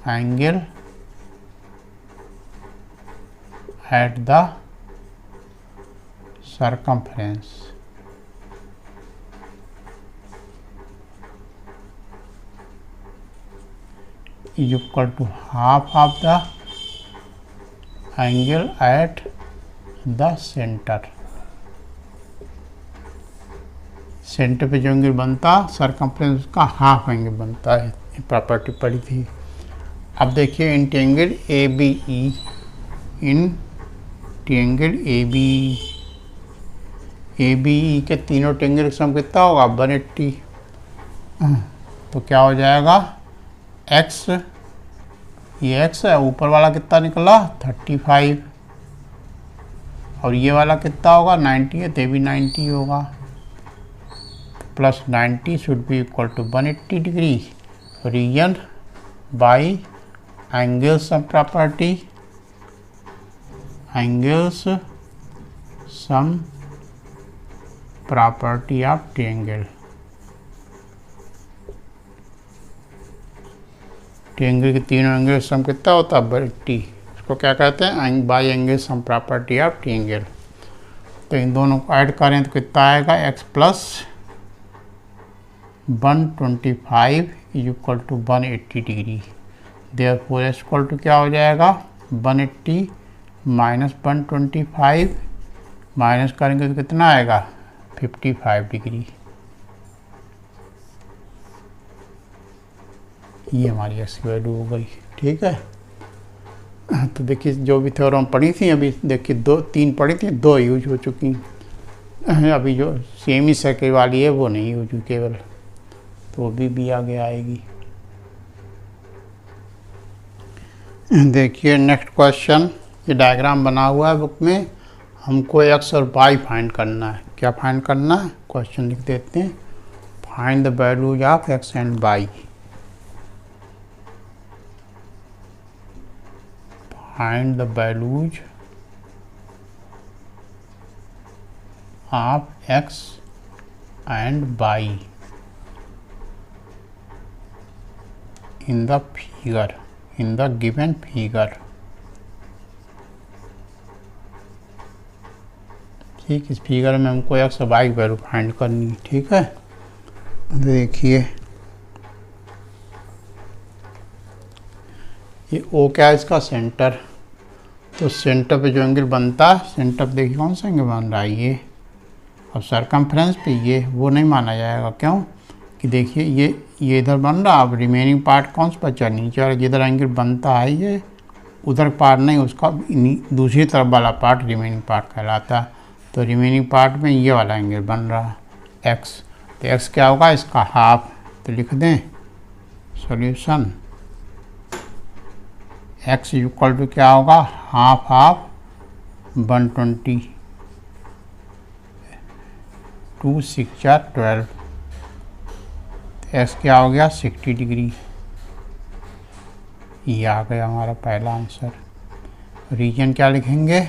angle at the circumference is equal to half of the angle at the center। Centre पे जो एंगल बनता सरकमफ्रेंस का हाफ एंगल बनता है, ये प्रॉपर्टी पड़ी थी। अब देखिए in triangle A B E, in triangle A B E के तीनों ट्रायंगल का सम कितना होगा, 180। तो क्या हो जाएगा, एक्स, ये एक्स है, ऊपर वाला कितना निकला 35, और ये वाला कितना होगा 90 है, तो भी 90 होगा, plus 90 should be equal to 180 degree. Reason by angles sum property, angles sum property of triangle. Triangle के तीनों एंगल सम कितना होता है 180, इसको क्या कहते हैं, by angle sum property of triangle. तो इन दोनों को ऐड करें तो कितना आएगा, x plus 125 is equal to 180 degree. Therefore x equal to क्या हो जाएगा, 180 माइनस 125, माइनस करेंगे तो कितना आएगा 55 डिग्री। ये हमारी एक्स की वैल्यू हो गई। ठीक है, तो देखिए जो भी थ्योरम पढ़ी थी, अभी देखिए 2-3 पढ़ी थी, 2 यूज हो चुकी, अभी जो सेमी सर्किल वाली है वो नहीं हो चुकी केवल, तो वो भी आगे आएगी। देखिए नेक्स्ट क्वेश्चन, ये डायग्राम बना हुआ है बुक में, हमको एक्स और वाई फाइंड करना है। क्या फाइंड करना है, क्वेश्चन लिख देते हैं, find the values of x and y. Find the values of x and y in the figure, in the given figure. ठीक, इस फिगर में हमको एक्स और वाई वैल्यू फाइंड करनी है। ठीक है, देखिए ये ओ क्या है, इसका सेंटर, तो सेंटर पे जो एंगल बनता है, सेंटर पे देखिए कौन सा एंगल बन रहा है ये, अब सरकमफ्रेंस पे ये वो नहीं माना जाएगा, क्यों कि देखिए ये इधर बन रहा, अब रिमेनिंग पार्ट कौन सा बचा, नीचे वाला जिधर एंगल बनता है ये उधर पार्ट नहीं, उसका दूसरी तरफ वाला पार्ट रिमेनिंग पार्ट कहलाता है। तो रिमेनिंग पार्ट में ये वाला एंगल बन रहा एक्स, तो एक्स क्या होगा इसका हाफ, तो लिख दें सॉल्यूशन एक्स इक्वल टू क्या होगा हाफ हाफ 120, 2 6 12, एक्स क्या हो गया 60 डिग्री। ये आ गया हमारा पहला आंसर। रीजन क्या लिखेंगे,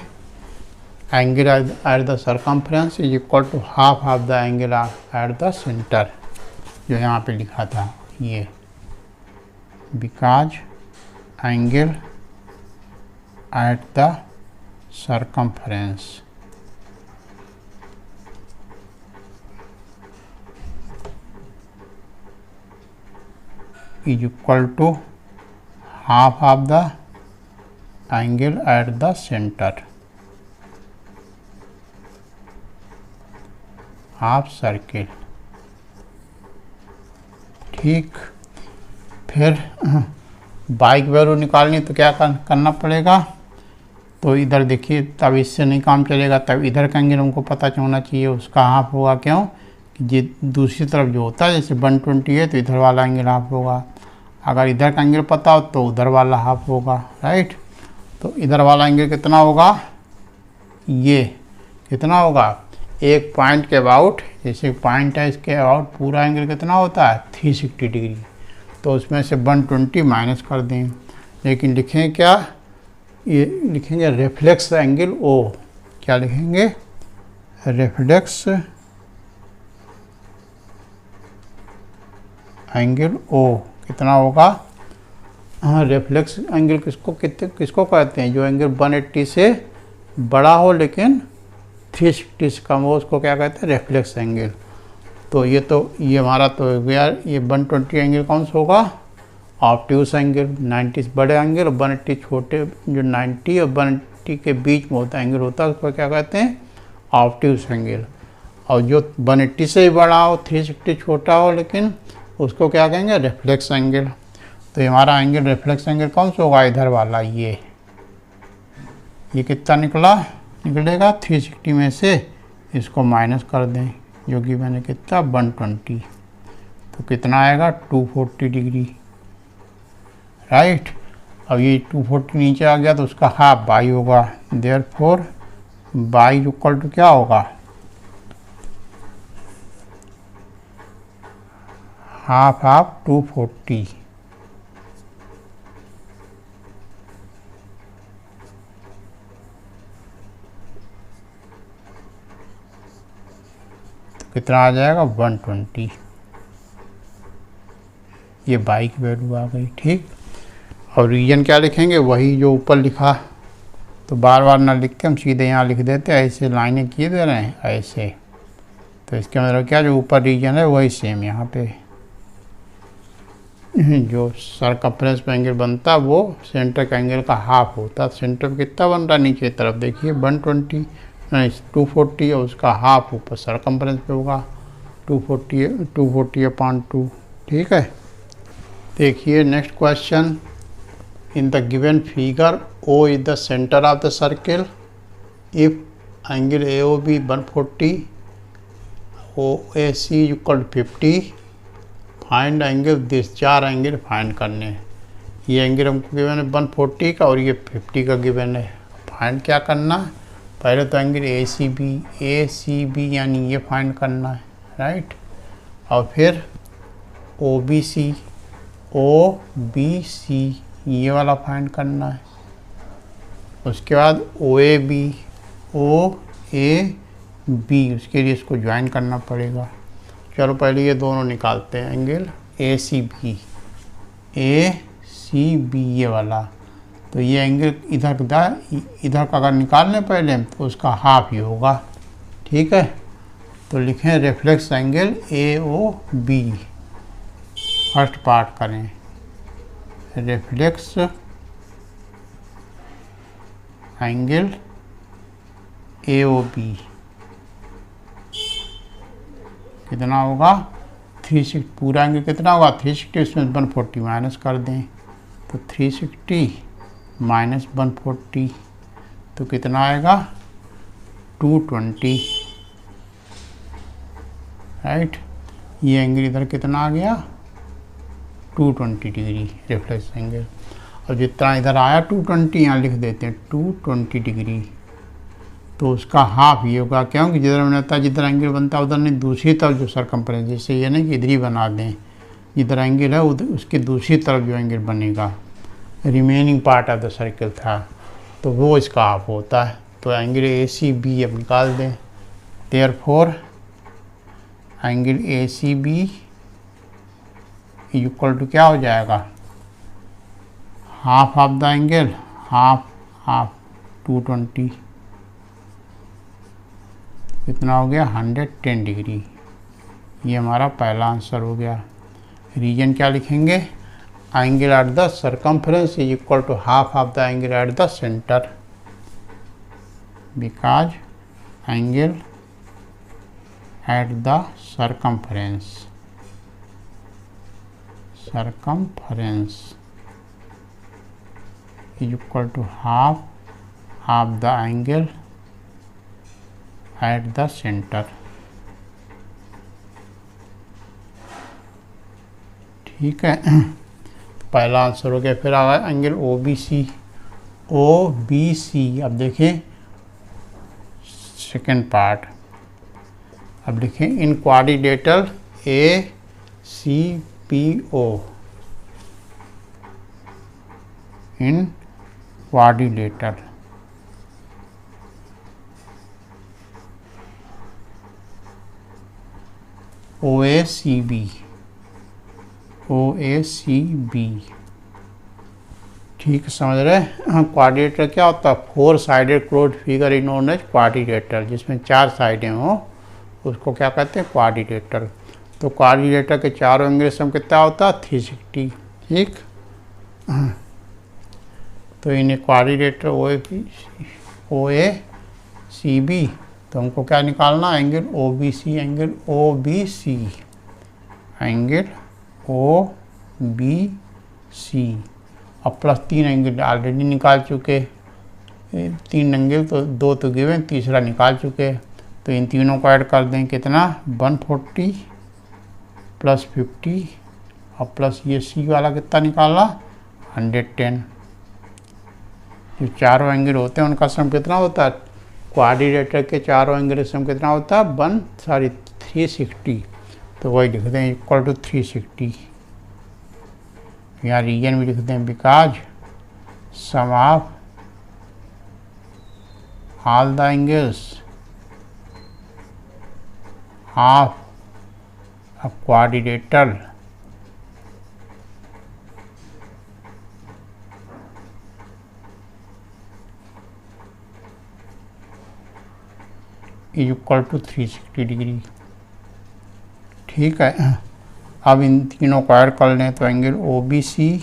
angle at the circumference is equal to half of the angle at the centre, जो यहाँ पे लिखा था ये, because angle at the circumference is equal to half of the angle at the center of circle। ठीक, फिर बाइक वैल्यू निकालनी तो क्या करना पड़ेगा, तो इधर देखिए तब इससे नहीं काम चलेगा, तब इधर का एंगल हमको पता होना चाहिए, उसका हाफ होगा, क्यों कि दूसरी तरफ जो होता है जैसे 120 है तो इधर वाला एंगल हाफ होगा, अगर इधर का एंगल पता हो तो उधर वाला हाफ होगा, राइट। तो इधर वाला एंगल कितना होगा, ये कितना होगा एक पॉइंट के अबाउट, जैसे पॉइंट है इसके अबाउट पूरा एंगल कितना होता है 360 डिग्री, तो उसमें से 120 माइनस कर दें, लेकिन लिखें क्या, ये लिखेंगे रिफ्लेक्स एंगल ओ, क्या लिखेंगे रिफ्लेक्स एंगल ओ कितना होगा, हाँ रिफ्लेक्स एंगल किसको कहते हैं, जो एंगल 180 से बड़ा हो लेकिन 360 से कम हो उसको क्या कहते हैं रिफ्लेक्स एंगल। तो ये हमारा तो यार ये 120 एंगल कौन सा होगा ऑब्ट्यूस एंगल, 90 बड़े एंगल और 180 छोटे, जो 90 और 180 के बीच में होता एंगल होता है उसको क्या कहते हैं ऑब्ट्यूस एंगल, और जो 180 से ही बड़ा हो 360 छोटा हो लेकिन उसको क्या कहेंगे रिफ्लेक्स एंगल। तो हमारा एंगल रिफ्लेक्स एंगल कौन सा होगा इधर वाला, ये कितना निकलेगा 360 में से इसको माइनस कर दें, जो कि मैंने कितना 120, तो कितना आएगा 240 डिग्री, राइट। अब ये 240 नीचे आ गया तो उसका हाफ बाई होगा, देयरफॉर बाई इक्वल टू क्या होगा हाफ ऑफ 240, तो कितना आ जाएगा 120, ये बाई की वैल्यू आ गई, ठीक। और रीजन क्या लिखेंगे, वही जो ऊपर लिखा, तो बार बार ना लिख के हम सीधे यहाँ लिख देते, ऐसे लाइनें किए दे रहे हैं ऐसे, तो इसके मतलब क्या जो ऊपर रीजन है वही सेम यहाँ पे जो सरकमफ्रेंस पे एंगल बनता है वो सेंटर का एंगल का हाफ होता है। सेंटर पे कितना बन रहा है नीचे की तरफ देखिए 120 नहीं 240 और उसका हाफ ऊपर सरकमफ्रेंस पे होगा 240/2, ठीक है। देखिए next question, in the given figure O is the centre of the circle, if angle AOB 140, OAC equal 50, find angle this, 4 angle find करने हैं। ये एंगल हमको गिवन है 140 का और ये 50 का गिवन है। फाइंड क्या करना, पहले तो एंगल ACB यानी ये फाइंड करना है, राइट। और फिर OBC ये वाला फाइंड करना है। उसके बाद OAB उसके लिए इसको ज्वाइन करना पड़ेगा। चलो पहले ये दोनों निकालते हैं, एंगल ACB ये वाला, तो ये एंगल इधर का अगर निकालने पहले तो उसका हाफ ही होगा, ठीक है। तो लिखें reflex angle AOB, first part करें रिफ्लेक्स एंगल AOB, कितना होगा 360, पूरा एंगल कितना होगा 360, इसमें 140 माइनस कर दें तो 360 माइनस 140 तो कितना आएगा 220, राइट। ये एंगल इधर कितना आ गया 220 डिग्री रिफ्लेक्स एंगल। और जितना इधर आया 220 यहाँ लिख देते हैं 220 डिग्री, तो उसका हाफ ये होगा, क्योंकि जिधर मैंने था जिधर एंगल बनता है उधर नहीं, दूसरी तरफ जो सरकमफ्रेंस, जैसे ये नहीं कि इधर ही बना दें, जिधर एंगल है उधर उसकी दूसरी तरफ जो एंगल बनेगा remaining part of the circle था, तो वो इसका हाफ होता है। तो एंगल ACB अब निकाल दें, therefore angle ACB equal to क्या हो जाएगा half of the angle, half 220, कितना हो गया 110 डिग्री। ये हमारा पहला आंसर हो गया। रीजन क्या लिखेंगे, angle at the circumference is equal to half of the angle at the centre, because angle at the circumference is equal to half of the angle at the center। ठीक है, पहला आंसर हो गया। फिर आ गया एंगल OBC। अब देखें सेकेंड पार्ट, अब लिखें इन क्वाड्रिलेटरल ACPO, इन क्वाड्रिलेटरल OACB। ठीक समझ रहे हैं। क्वाड्रिलेटरल क्या होता है, 4 sided closed figure is known as quadrilateral, जिसमें 4 साइडें हो उसको क्या कहते हैं क्वाड्रिलेटरल। तो क्वाड्रिलेटरल के चारों एंगल सम कितना होता है 360। ठीक, तो इन्हें क्वाड्रिलेटरल OACB, तो हमको क्या निकालना एंगल OBC, एंगल OBC अब प्लस 3 एंगल ऑलरेडी निकाल चुके, 3 एंगल तो 2 तो गिवन, तीसरा निकाल चुके, तो इन तीनों को ऐड कर दें कितना 140 प्लस 50 और प्लस ये C वाला कितना निकाला 110। जो चारों एंगल होते हैं उनका सम कितना होता है, क्वाड्रिलेटरल के चारों एंगल सम कितना होता है 360, तो वही लिख दें इक्वल टू 360। यहाँ रीजन भी लिख दें because sum of all the angles of a quadrilateral is equal to 360 degree. ठीक है, अब इन तीनों को ऐड कर लें तो एंगल OBC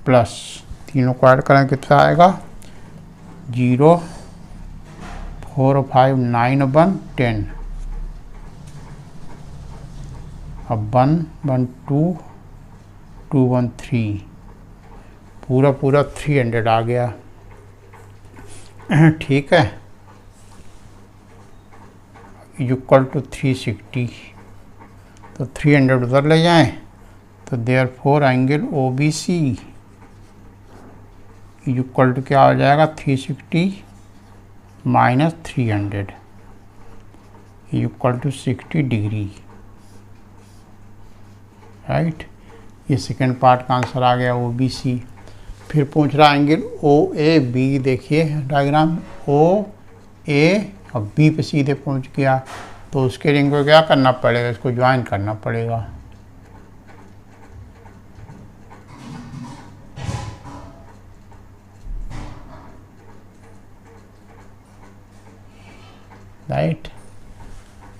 प्लस तीनों को ऐड करें कितना आएगा 0 4 5 9 1 10, अब 1 1 2 2 1 3, पूरा 300 आ गया। ठीक है, इक्वल टू 360, तो 300 उधर ले जाएं, तो therefore angle OBC equal to क्या हो जाएगा 360 minus 300 equal to 60 degree, right. ये सेकेंड पार्ट का आंसर आ गया OBC। फिर पूछ रहा एंगल OAB, देखिए डायग्राम OA और B पे सीधे पहुंच गया, तो उसके लिए इनको क्या करना पड़ेगा, इसको ज्वाइन करना पड़ेगा। राइट,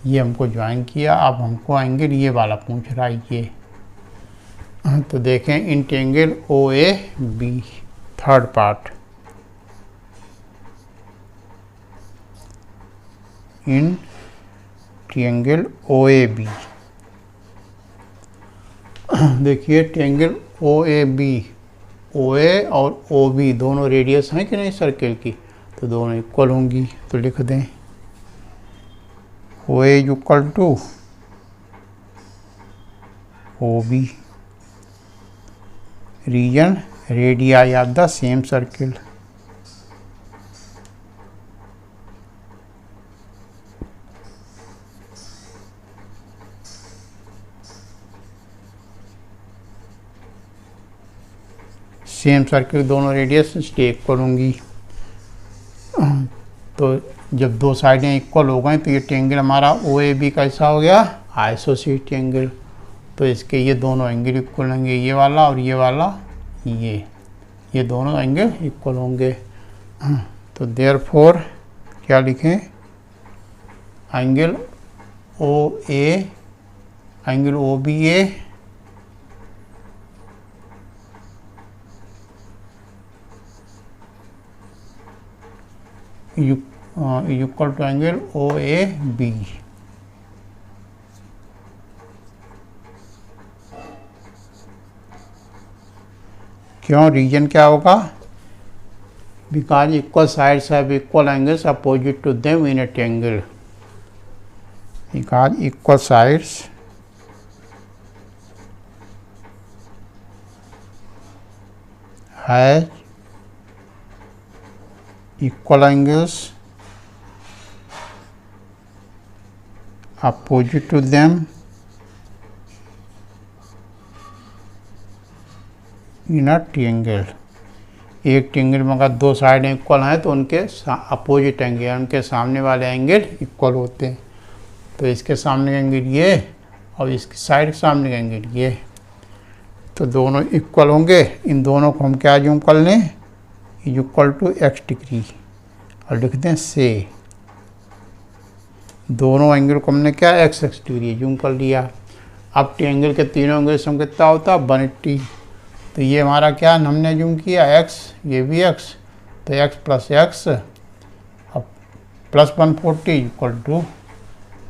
ये हमको ज्वाइन किया। अब हमको एंगल ये वाला पूछ रहा है ये, तो देखें in angle OAB third part, in triangle O A B. देखिए triangle O A B, O A और ओ बी दोनों रेडियस हैं कि नहीं सर्किल की, तो दोनों इक्वल होंगी। तो लिख दें O A equal to O B, reason radii of the same circle. Same circle दोनों रेडियस इसके इक्वल होंगी। तो जब दो साइडें इक्वल हो गई तो ये ट्रायंगल हमारा ओ ए बी कैसा हो गया, आइसोसेलेस ट्रायंगल। तो इसके ये दोनों एंगल इक्वल होंगे, ये वाला और ये वाला, ये दोनों एंगल इक्वल होंगे। तो देयरफॉर क्या लिखें, angle O A, angle O B A equal to angle O A B. क्यों, रीजन क्या होगा, because equal sides have equal angles opposite to them in a triangle. Because equal sides has equal angles opposite to them in a triangle। एक ट्रायंगल में अगर दो साइडें इक्वल हैं तो उनके अपोजिट एंगल, उनके सामने वाले एंगल इक्वल होते हैं। तो इसके सामने का एंगल ये और इसकी साइड के सामने का एंगल ये, तो दोनों इक्वल होंगे। इन दोनों को हम क्या जूम कर लें, इक्वल टू एक्स डिग्री, और लिख दें से दोनों एंगल को हमने क्या एक्स डिग्री जूम कर लिया। अब ट्रायंगल के तीनों एंगल सम कितना होता है 180। तो ये हमारा क्या हमने जूम किया एक्स, ये भी एक्स, तो एक्स प्लस एक्स अब plus 140 equal to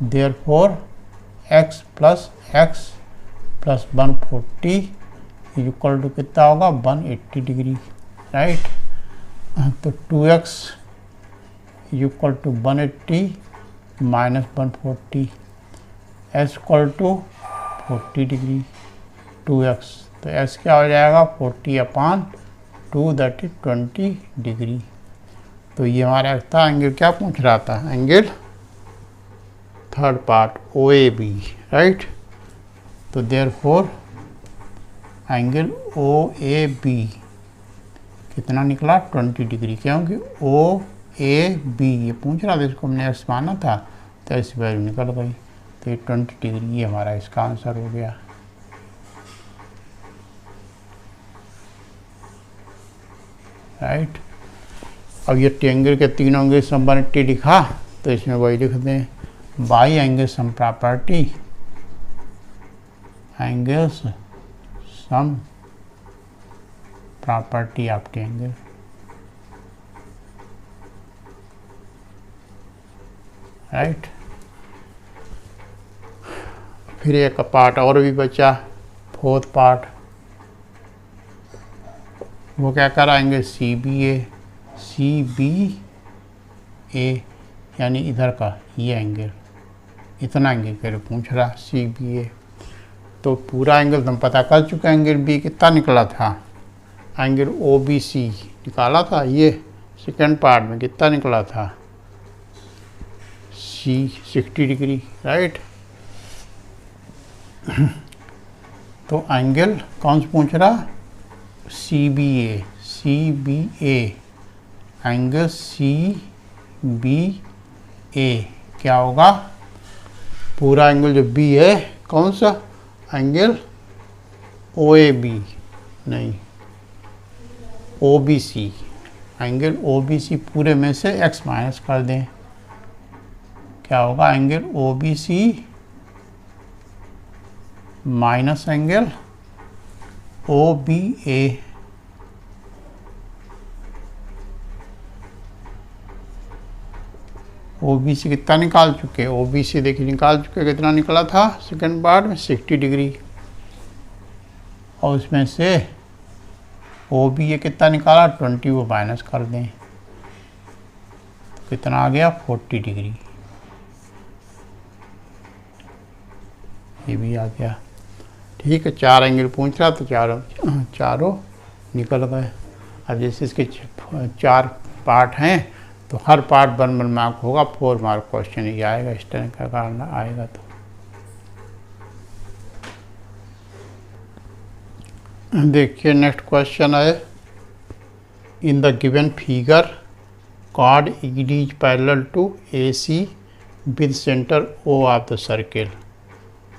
therefore x plus x plus 140 equal to कितना होगा 180 डिग्री, राइट। तो 2x equal to 180 minus 140, s equal to 40 degree 2x, तो s क्या हो जाएगा 40/2 दैट इज 20 डिग्री। तो ये हमारा था एंगल, क्या पूछ रहा था, angle third part O A B, right. तो therefore angle O A B कितना निकला 20 डिग्री, क्योंकि ओ ए बी ये पूछ रहा था, इसको हमने एक्स माना था तो इस वैल्यू निकल गई। तो ये 20 डिग्री ये हमारा इसका आंसर हो गया, राइट। अब ये ट्रायंगल के तीनों एंगल सम 180 लिखा, तो इसमें वही लिख दें by angle sum property, angles sum property of triangle, right. फिर एक पार्ट और भी बचा, फोर्थ पार्ट, वो क्या कराएंगे सी बी ए यानी इधर का ये एंगल, इतना एंगल कर पूछ रहा सी बी ए। तो पूरा एंगल तो हम पता कर चुके हैं, एंगल बी कितना निकला था, एंगल ओ बी सी निकाला था, ये सेकेंड पार्ट में कितना निकला था सी 60 डिग्री, राइट। तो एंगल कौन सा पूछ रहा सी बी ए, एंगल सी बी ए क्या होगा, पूरा एंगल जो बी है कौन सा एंगल ओ ए बी नहीं O B C, angle O B C पूरे में से x माइनस कर दें, क्या होगा angle O B C minus angle O B A, OBC कितना निकाल चुके, OBC देखिए निकाल चुके, कितना निकला था सेकंड पार्ट में 60 डिग्री, और उसमें से OB ये कितना निकाला 20, वो माइनस कर दें तो कितना आ गया 40 डिग्री, ये भी आ गया। ठीक है, 4 एंगल पूछ रहा तो चारों निकल गए। अब जैसे इसके 4 पार्ट हैं तो हर पार्ट 1 मार्क होगा, 4 मार्क क्वेश्चन ही आएगा, इस तरह का करना आएगा। तो देखिए नेक्स्ट क्वेश्चन है, in the given figure chord ED is parallel to AC with centre O of the circle,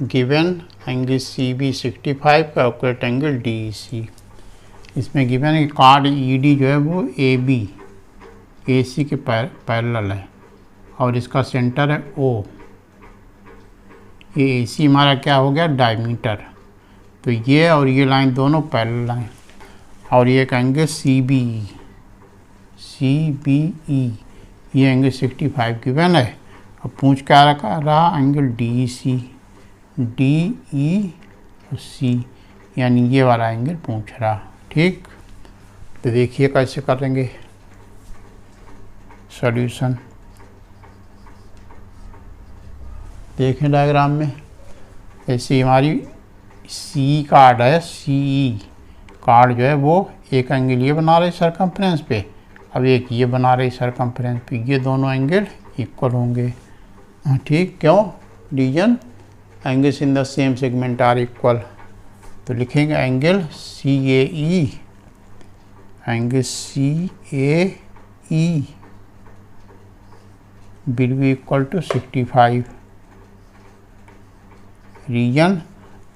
given angle CB 65, calculate angle DEC। इसमें गिवन है कि कॉर्ड ED जो है वो AB AC के पैरेलल है और इसका सेंटर है O। ये AC हमारा क्या हो गया डायमीटर, तो ये और ये लाइन दोनों पैरेलल हैं, और ये एक एंगल CBE, ये एंगल 65 गिवन है। अब पूछ क्या रहा एंगल DEC, DE और C, यानी ये वाला एंगल पूछ रहा। ठीक, तो देखिए कैसे करेंगे सॉल्यूशन। देखें डायग्राम में, ऐसे हमारी CE कार्ड है, CE कार्ड जो है वो एक एंगल ये बना रही सरकमफ्रेंस पे, अब एक ये बना रही सरकमफ्रेंस पे, ये दोनों एंगल इक्वल होंगे। ठीक, क्यों, reason angles in the same segment are equal, तो लिखेंगे angle CAE, angle CAE will be equal to 65, region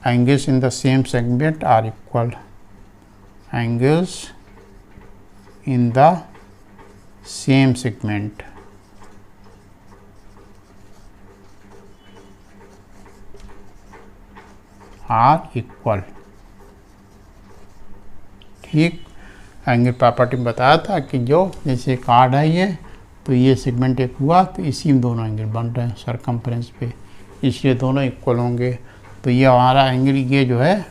angles in the same segment are equal, angles in the same segment are equal। ठीक, एंगल प्रॉपर्टी में बताया था कि जो जैसे कार्ड है ये, तो ये सेगमेंट एक हुआ तो इसी में दोनों एंगल बन रहे हैं सरकमफ्रेंस पे, इसलिए दोनों इक्वल होंगे। तो ये हमारा एंगल ये जो है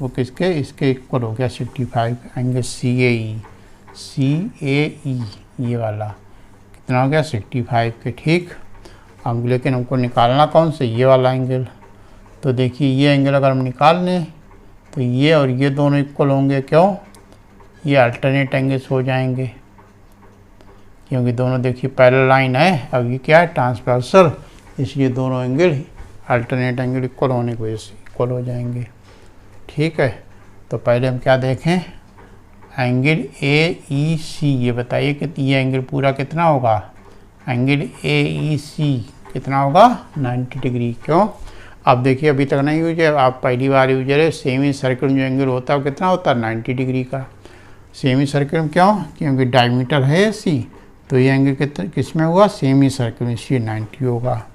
वो किसके, इसके इक्वल हो गया 65, एंगल CAE ये वाला कितना हो गया 65 के। ठीक, अब लेकिन हमको निकालना कौन से, ये वाला एंगल, तो देखिए ये एंगल अगर हम निकाल लें तो ये और ये दोनों इक्वल होंगे, क्यों, ये अल्टरनेट एंगल्स हो जाएंगे, क्योंकि दोनों देखिए पैरेलल लाइन है, अब ये क्या है ट्रांसवर्सल, इसलिए दोनों एंगल अल्टरनेट एंगल इक्वल होने की वजह से इक्वल हो जाएंगे। ठीक है, तो पहले हम क्या देखें, एंगल AEC, ये बताइए कि ये एंगल पूरा कितना होगा, एंगल AEC कितना होगा 90 डिग्री। क्यों, अब देखिए अभी तक नहीं यूज है, आप पहली बार यूज है, सेमी सर्किल जो एंगल होता है वो कितना होता है 90 डिग्री का, सेमी सर्किल में, क्यों, क्योंकि डायमीटर है AC, तो ये एंगल कितना किस में हुआ सेमी सर्किल में, इसलिए 90 होगा।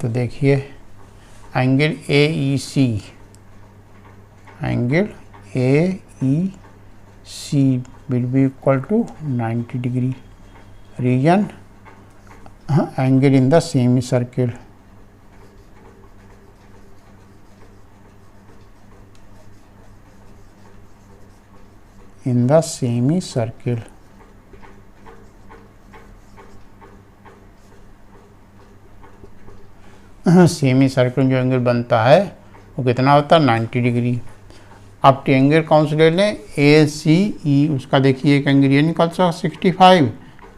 तो देखिए angle AEC, angle AEC will be equal to 90 degree, reason angle in the semi circle, in the semicircle, semi circle जो एंगल बनता है वो कितना होता है 90 डिग्री। अब ट्रायंगल कौन से ले लें, ACE, उसका देखिए एक एंगल ये निकल सकता 65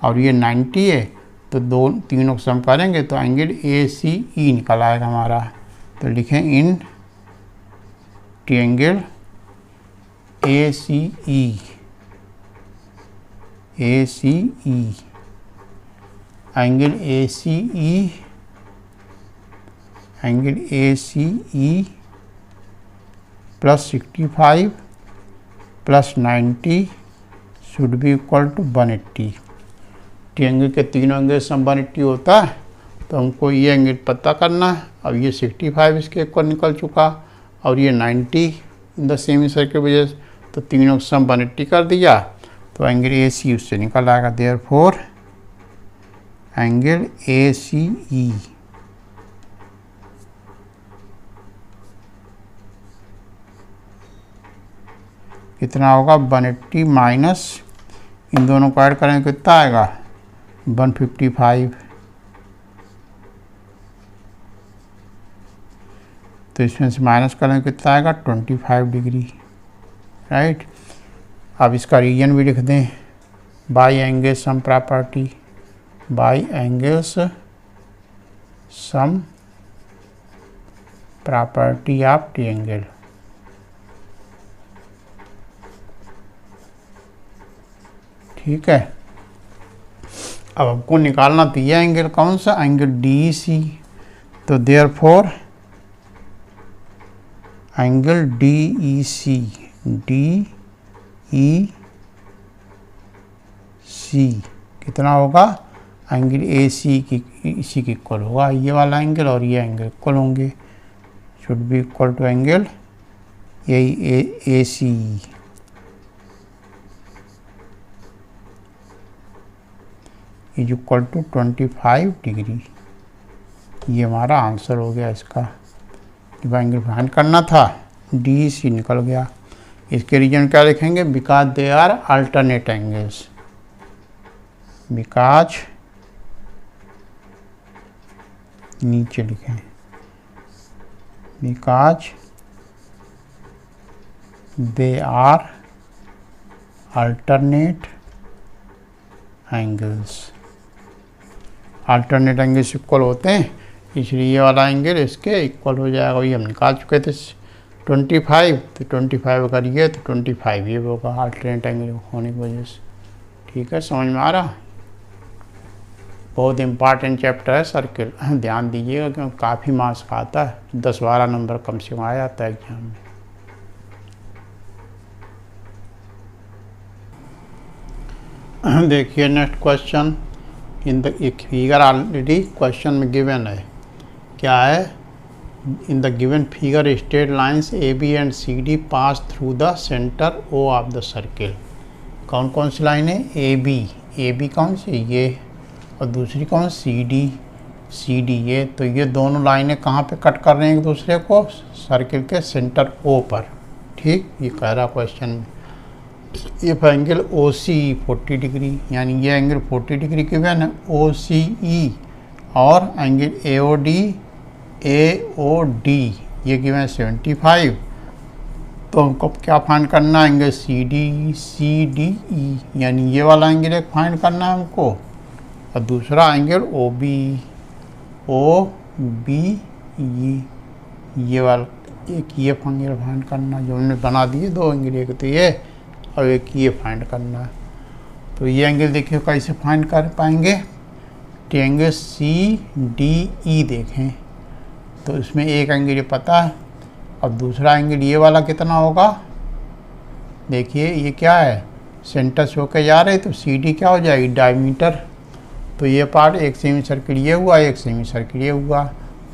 और ये 90 है, तो तीनों को सम करेंगे तो एंगल ACE निकल आएगा हमारा। तो लिखें in triangle ACE, angle ACE plus 65 plus 90 should be equal to 180। Triangle के तीनों एंगल सम 180 होता है, तो हमको ये एंगल पता करना है। अब ये 65 इसके इक्वल निकल चुका और ये 90 इन द सेमी सर्किल वजह से, तो तीनों सम 180 कर दिया, तो एंगल AC उससे निकल आएगा। देयरफॉर एंगल ए सी ई कितना होगा 180 माइनस इन दोनों को ऐड करेंगे कितना आएगा 155। तो इसमें से माइनस करेंगे कितना आएगा 25 डिग्री, राइट। अब इसका रीजन भी लिख दें, by angle sum property, by angles sum property of triangle. ठीक है, अब हमको निकालना तो ये एंगल कौन सा, एंगल डी सी। तो therefore angle D E C, D E C कितना होगा, एंगल ए सी की इसी की इक्वल होगा, ये वाला एंगल और ये एंगल इक्वल होंगे, should be equal to angle यही A C is equal to 25 degree. ये हमारा आंसर हो गया इसका। जब एंगल फाइंड करना था डी सी निकल गया। इसके रीजन क्या लिखेंगे, because they are alternate angles, because नीचे लिखें, because they are alternate angles. Alternate angles equal होते हैं, इसलिए ये वाला एंगल इसके इक्वल हो जाएगा। ये हम निकाल चुके थे 25, तो 25 अगर ये तो 25 ये होगा अल्टरनेट एंगल होने की वजह से। ठीक है, समझ में आ रहा। बहुत इम्पॉर्टेंट चैप्टर है सर्किल, ध्यान दीजिएगा क्योंकि काफ़ी मार्क्स का आता है, 10-12 नंबर कम से कम आ जाता है एग्जाम में। देखिए नेक्स्ट क्वेश्चन, इन द एक फिगर ऑलरेडी क्वेश्चन में गिवन है। क्या है, in the given figure straight lines A B and C D pass through the centre O of the circle. कौन कौन सी लाइन है, ए बी कौन सी, ये, और दूसरी कौन सी डी ये। तो ये दोनों लाइनें कहाँ पे कट कर रहे हैं एक दूसरे को, सर्किल के सेंटर ओ पर। ठीक, ये कह रहा क्वेश्चन में। ये एंगल ओ सी 40 डिग्री, यानी ये एंगल 40 डिग्री गिवन है, ओ सी ई, और एंगल ए ओ डी ये गिवन है 75। तो हमको क्या फाइंड करना है, एंगल सी डी ई, यानी ये वाला एंगल एक फाइंड करना है हमको, और दूसरा एंगल ओ बी ये वाला एक ये एंगल फाइंड करना, जो हमने बना दिए दो एंगल, एक तो ये और एक ये फाइंड करना है। तो ये एंगल देखिए कैसे फाइंड कर पाएंगे, ट्रायंगल सी डी ई देखें तो इसमें एक एंगल ये पता है, अब दूसरा एंगल ये वाला कितना होगा, देखिए ये क्या है, सेंटर से होकर जा रहे, तो सी डी क्या हो जाएगी, डायमीटर। तो ये पार्ट एक सेमी सर्किल ये हुआ, एक सेमी सर्किल ये हुआ,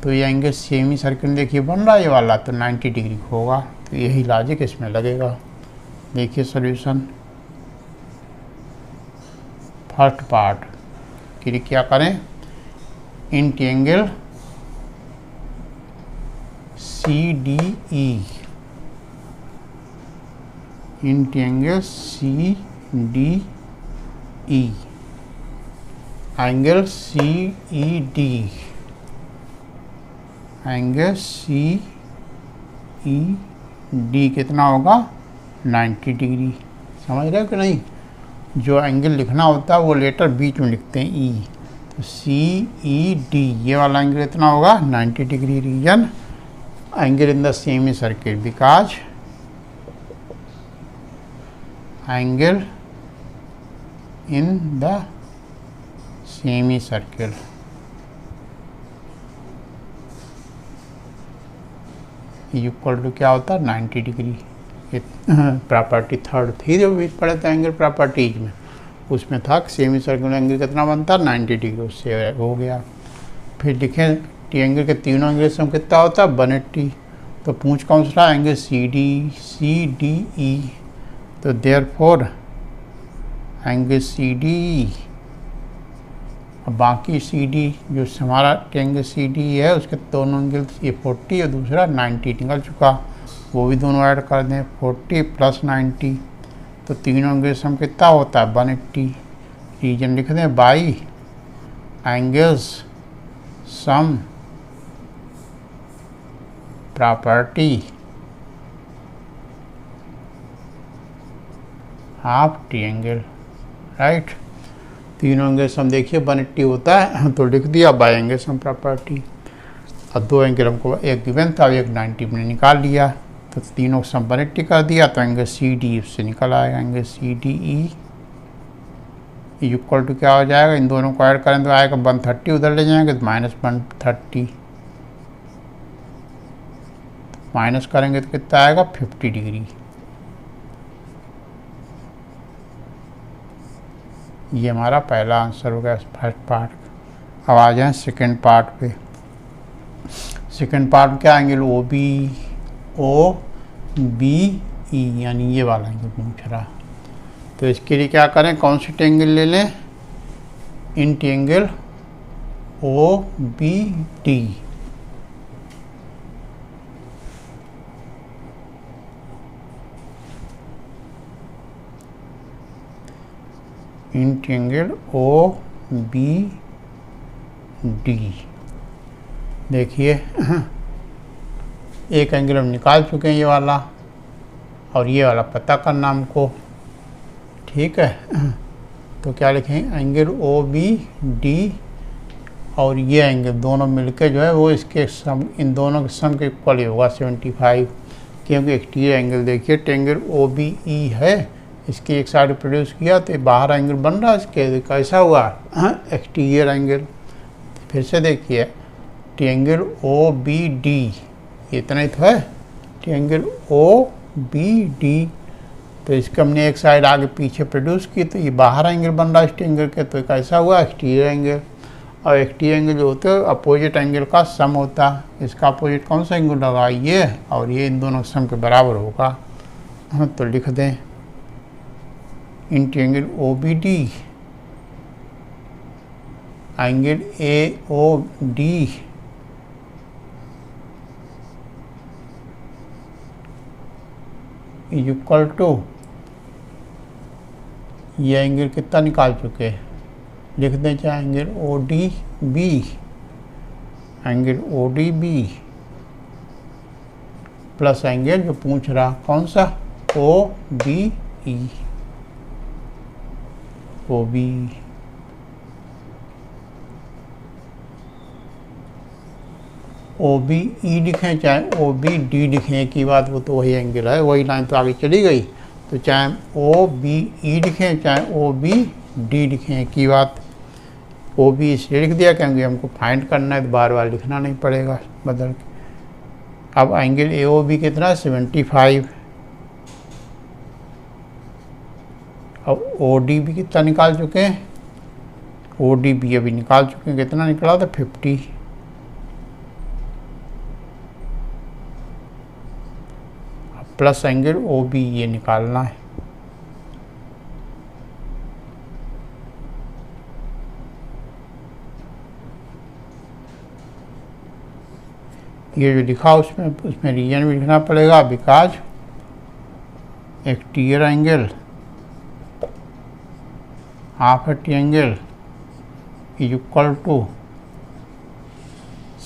तो ये एंगल सेमी सर्किल देखिए बन रहा है ये वाला, तो 90 डिग्री होगा। तो यही लॉजिक इसमें लगेगा। देखिए सॉल्यूशन, फर्स्ट पार्ट के लिए क्या करें, in triangle C D E, in triangle C D E, angle C E D, angle C E D कितना होगा 90 डिग्री। समझ रहे हो कि नहीं, जो एंगल लिखना होता है वो लेटर बीच में लिखते हैं ई। तो सी ई डी ये वाला एंगल इतना होगा 90 degree. Reason angle in the semi circle, because angle in the semi circle equal to क्या होता है 90 डिग्री। प्रॉपर्टी थर्ड थी जो भी पढ़े थे एंगल प्रॉपर्टीज में, उसमें था सेमी सर्कुलर एंगल कितना बनता है 90 डिग्री, उससे हो गया। फिर लिखें ट्रायंगल के तीनों एंगल से कितना होता है 180। तो पूछ कौन सा एंगल सी डी ई, तो देयरफॉर एंगल सी डी अब बाकी सी डी जो हमारा ट्रायंगल सी डी है उसके दोनों एंगल ये 40 और दूसरा 90 निकल चुका, वो भी दोनों ऐड कर दें 40 + 90, तो तीनों एंगल सम कितना होता है 180। रीजन लिख दें by angles sum property of triangle, right. तीनों एंगल सम देखिए 180 होता है तो लिख दिया बाई एंगल सम प्रॉपर्टी। और दो एंगल हमको एक गिवन था, एक 90 में निकाल लिया, तो तीनों सम 180 कर दिया, तो एंगल सी डी उससे निकल आएगा। Angle C D E equal to क्या हो जाएगा, इन दोनों को ऐड करें तो आएगा 130, उधर ले जाएंगे तो -130, माइनस करेंगे तो कितना आएगा 50 डिग्री। ये हमारा पहला आंसर हो गया फर्स्ट पार्ट। अब आ जाए सेकेंड पार्ट पे। सेकेंड पार्ट में क्या एंगल ओ बी ई यानी ये वाला एंगल पूछ रहा, तो इसके लिए क्या करें, कौन सी ट्रायंगल ले लें, in triangle O B D. In triangle O B D देखिए एक एंगल हम निकाल चुके हैं ये वाला, और ये वाला पता करना हमको, ठीक है। तो क्या लिखें, एंगल ओ बी डी और ये एंगल दोनों मिलके जो है वो इसके सम, इन दोनों के सम के इक्वल होगा 75, क्योंकि एक्सटीरियर एंगल देखिए ट्रायंगल ओ बी ई है, इसकी एक साइड प्रोड्यूस किया तो बाहर एंगल बन रहा है इसके, कैसा हुआ एक्सटीरियर एंगल। फिर से देखिए ट्रायंगल ओ बी डी इतना ही तो है, ट्रायंगल ओ बी डी, तो इसका हमने एक साइड आगे पीछे प्रोड्यूस की तो ये बाहर एंगल बन रहा है इस ट्रायंगल के, तो कैसा हुआ एक्सटीरियर एंगल। और एक्सटीरियर एंगल जो होते हैं अपोजिट एंगल का सम होता है, इसका अपोजिट कौन सा एंगल लगा, ये और ये इन दोनों सम के बराबर होगा। तो लिख दें in triangle O B D angle A O D is equal to, ये एंगल कितना निकाल चुके, लिख दें चाहे angle O D B, angle O D B plus angle जो पूछ रहा कौन सा O B E, O B O B E लिखें चाहे ओ बी डी लिखें, एक ही बात, वो तो वही एंगल है, वही लाइन तो आगे चली गई, तो चाहे ओ बी ई लिखें चाहे ओ बी डी लिखें, एक ही बात। ओ बी इसलिए लिख दिया क्योंकि हमको फाइंड करना है, तो बार बार लिखना नहीं पड़ेगा बदल के। अब एंगल ए ओ बी कितना 75, अब ओ डी बी कितना निकाल चुके हैं, ओ डी बी अभी निकाल चुके हैं, कितना निकला था 50, प्लस एंगल ओ बी ये निकालना है। ये जो लिखा उसमें रीजन भी लिखना पड़ेगा, because exterior angle of a triangle is equal to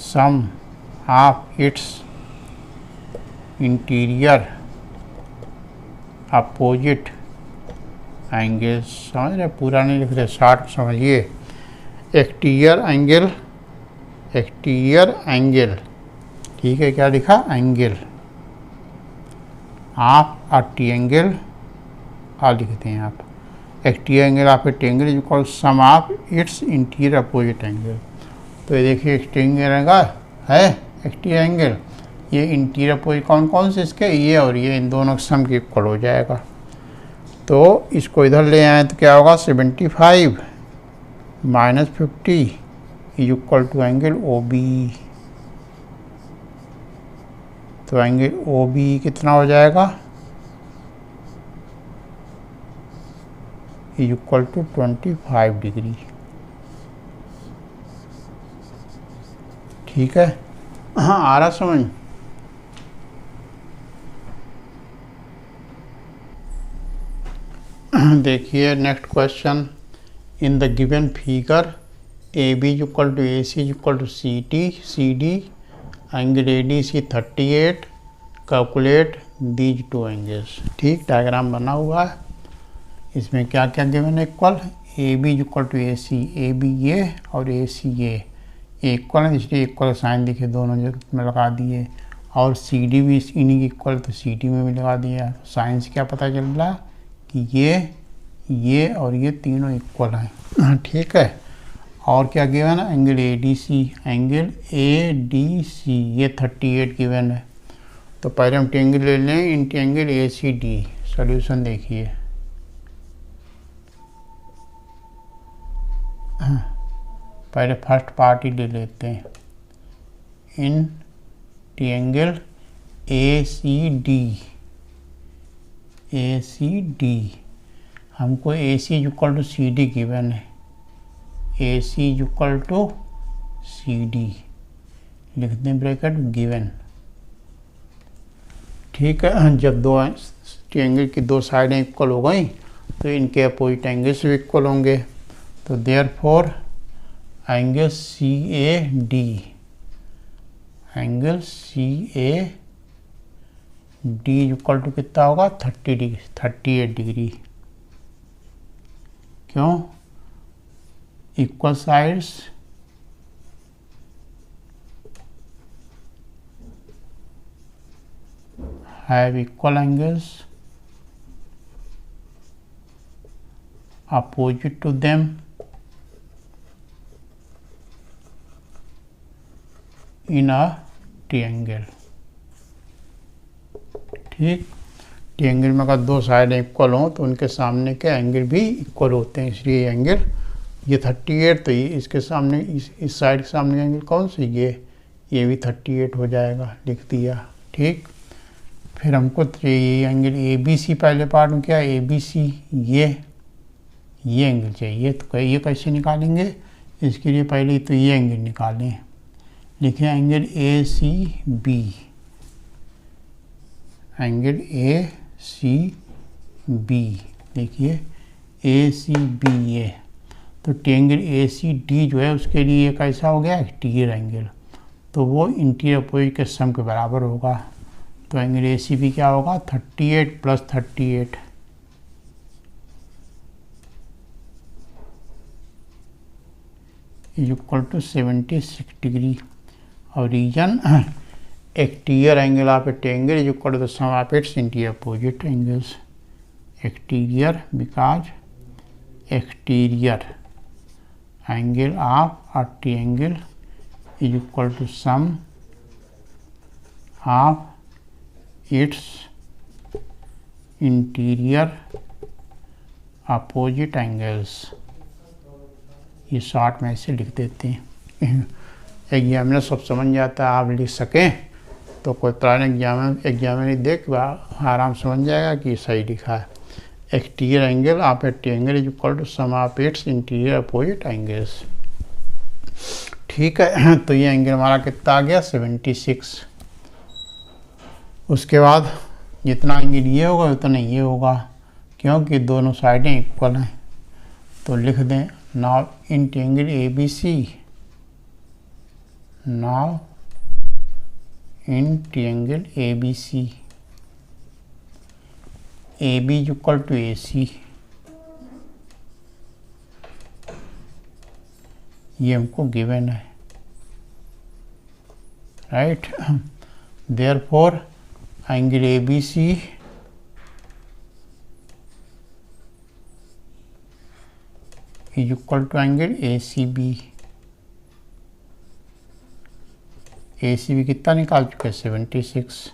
sum of its interior opposite angle. समझ रहे, पूरा नहीं लिख रहे, शॉर्ट समझिए। एक्सटीरियर एंगल ठीक है, क्या लिखा एंगल ऑफ अ ट्रायंगल, लिखते हैं आप exterior angle of a triangle is equal some of its interior opposite angle. तो ये देखिए एक्सटीरियर एंगल है, एक्सटीरियर एंगल, ये इंटीरियर अपोजिट कौन कौन से इसके, ये और ये, इन दोनों के सम के इक्वल हो जाएगा। तो इसको इधर ले आए तो क्या होगा 75 minus 50 is equal to angle O B. तो एंगल ओ बी कितना हो जाएगा, इज इक्वल टू 25 डिग्री। ठीक है, हाँ आ रहा समझ। देखिए next question, in the given figure A B is equal to A C is equal to C D, angle A D C 38, calculate these two angles. ठीक, डायग्राम बना हुआ है, इसमें क्या क्या गिवन है, equal A B is equal to A C, A B ये और ए सी ये इक्वल है, इसलिए इक्वल साइन दिखे दोनों जगह में लगा दिए, और सी डी भी इन्हीं की इक्वल तो सी डी में भी लगा दिया। साइन से क्या पता चल रहा कि ये और ये तीनों इक्वल हैं। ठीक है, और क्या गिवन है, angle A D C, angle A D C ये 38 गिवन है। तो पहले हम ट्रायंगल ले लें, in triangle A C D. Solution देखिए, पहले फर्स्ट पार्ट ही ले लेते हैं, इन ट्रायंगल ए सी डी, हमको A C is equal to C D given है, A C is equal to C D लिखते हैं ब्रैकेट गिवन। ठीक है, जब दो ट्रायंगल की दो साइडें इक्वल हो गई तो इनके अपोजिट एंगल्स भी इक्वल होंगे। तो therefore angle C A D, angle C A D equal to कितना होगा, 38 डिग्री। क्यों, equal sides have equal angles opposite to them in a triangle। ठीक, ट्रायंगल में अगर दो साइड इक्वल हों तो उनके सामने के एंगल भी इक्वल होते हैं, इसलिए एंगल ये 38, तो ये इसके सामने इस साइड के सामने एंगल कौन सी, ये भी 38 हो जाएगा, लिख दिया। ठीक, फिर हमको ये एंगल ए बी सी, पहले पार्ट में क्या ए बी सी, ये एंगल चाहिए, तो ये कैसे निकालेंगे, इसके लिए पहले तो ये एंगल निकालें, लिखें angle A C B, angle A C B, देखिए ए सी बी ये, तो ट्रायंगल ए सी डी जो है उसके लिए ये कैसा हो गया, एक्सटीरियर एंगल, तो वो इंटीरियर अपोजिट के सम के बराबर होगा। तो एंगल ए सी बी क्या होगा, 38 + 38 इज इक्वल टू 76 डिग्री। और reason exterior angle of a triangle is equal to the sum of its interior opposite angles. Exterior because exterior angle of a triangle is equal to sum of its interior opposite angles. ये शॉर्ट में ऐसे लिख देते हैं, एग्जामिनर सब समझ जाता है, आप लिख सकें तो कोई पुराने एग्जामिनर देख आराम समझ जाएगा कि सही लिखा है। Exterior angle of a triangle is equal to sum of its interior opposite angles. ठीक है, तो ये एंगल हमारा कितना आ गया, 76। उसके बाद जितना एंगल ये होगा उतना ये होगा, क्योंकि दोनों साइडें इक्वल हैं। तो लिख दें, now in triangle A B C, now in triangle A B C, A B is equal to A C, ये हमको गिवन है, right. Therefore angle A B C is equal to angle A C B. A C B कितना निकाल चुके हैं, 76।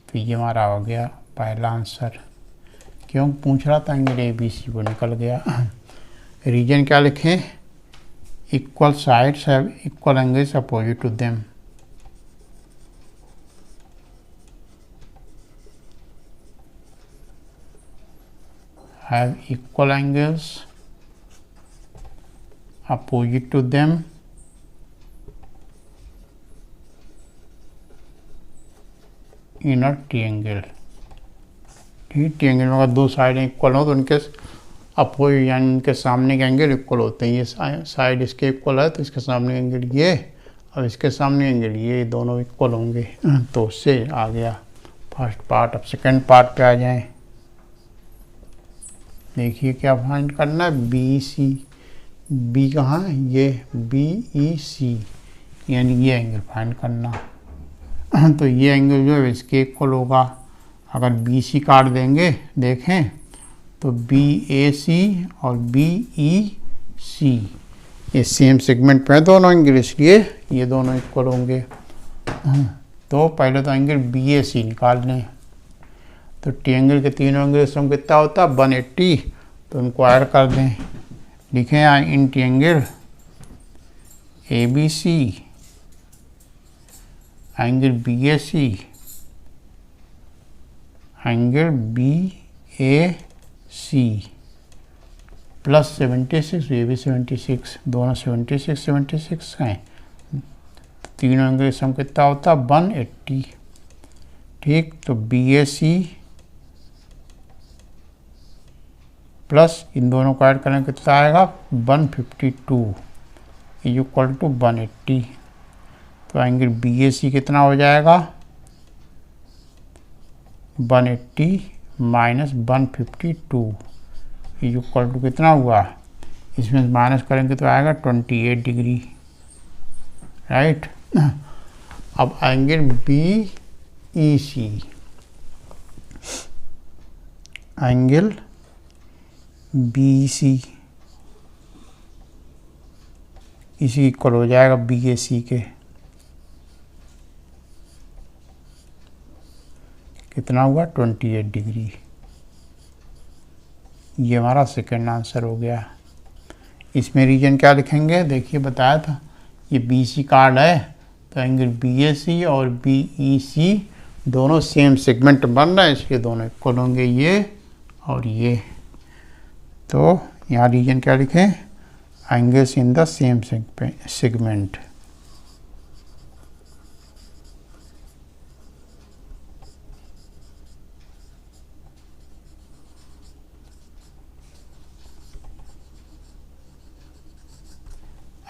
तो ये हमारा हो गया पहला आंसर। क्यों पूछ रहा था, एंगल ए बी सी वो निकल गया। रीजन क्या लिखें, equal sides have equal angles opposite to them. have equal angles opposite to them inner triangle. ठीक, ट्रायंगल में अगर दो साइडें इक्वल हो तो उनके अपोजिट यानी उनके सामने के एंगल इक्वल होते हैं। ये साइड इसके इक्वल है तो इसके सामने एंगल ये और इसके सामने एंगल ये दोनों इक्वल होंगे। तो उससे आ गया फर्स्ट पार्ट। अब सेकंड पार्ट पे आ जाएं। देखिए क्या फाइंड करना है, बी सी। बी कहाँ है, ये बी ई सी, यानी ये एंगल फाइंड करना। तो ये एंगल जो है इसके इक्वल होगा। अगर बी सी काट देंगे देखें तो बी ए सी और बी ई सी ये सेम सेगमेंट पे है दोनों एंगल, इसलिए ये दोनों इक्वल होंगे। तो पहले तो एंगल बी ए सी निकाल लें। तो ट्रायंगल के तीनों एंगल सम कितना होता है 180, तो उनको ऐड कर दें। लिखें यहाँ in triangle A B C angle B A C angle B A C plus 76, ये भी 76, दोनों 76 हैं। तीनों एंगल सम कितना होता है 180। ठीक, तो बी ए सी प्लस इन दोनों को ऐड करें कितना आएगा 152 इक्वल टू 180। तो एंगल बी ए सी कितना हो जाएगा 180 माइनस 152 इक्वल टू कितना हुआ, इसमें माइनस करेंगे तो आएगा 28 डिग्री। राइट। अब एंगल बी ई सी, एंगल बी सी इसी इक्वल हो जाएगा बी ए सी के। कितना हुआ 28 डिग्री। ये हमारा सेकेंड आंसर हो गया। इसमें रीजन क्या लिखेंगे, देखिए बताया था ये बी सी कार्ड है तो एंगल बी ए सी और बी ई सी दोनों सेम सेगमेंट बन रहे हैं, इसलिए दोनों इक्वल होंगे ये और ये। तो यहाँ रीजन क्या लिखें, angles in the same segment.